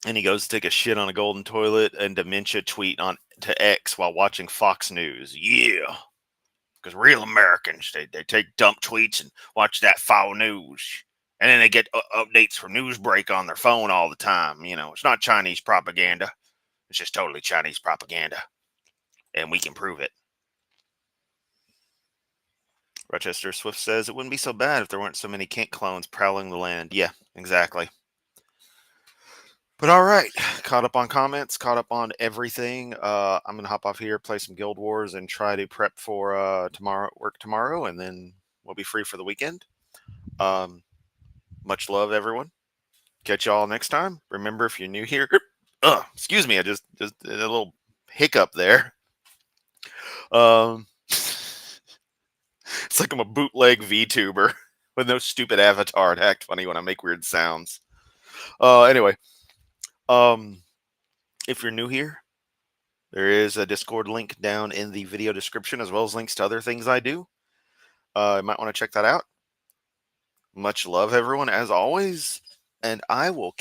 And he goes to take a shit on a golden toilet and dementia tweet on to X while watching Fox News. Yeah. Because real Americans, they take dump tweets and watch that foul news. And then they get updates from Newsbreak on their phone all the time. You know, it's not Chinese propaganda. It's just totally Chinese propaganda. And we can prove it. Rochester Swift says, it wouldn't be so bad if there weren't so many Kent clones prowling the land. Yeah, exactly. But all right, caught up on comments, caught up on everything. I'm going to hop off here, play some Guild Wars, and try to prep for work tomorrow, and then we'll be free for the weekend. Much love, everyone. Catch y'all next time. Remember, if you're new here, excuse me, I just did a little hiccup there. It's like I'm a bootleg VTuber with no stupid avatar to act funny when I make weird sounds. Anyway, if you're new here, there is a Discord link down in the video description, as well as links to other things I do. You might want to check that out. Much love, everyone, as always, and I will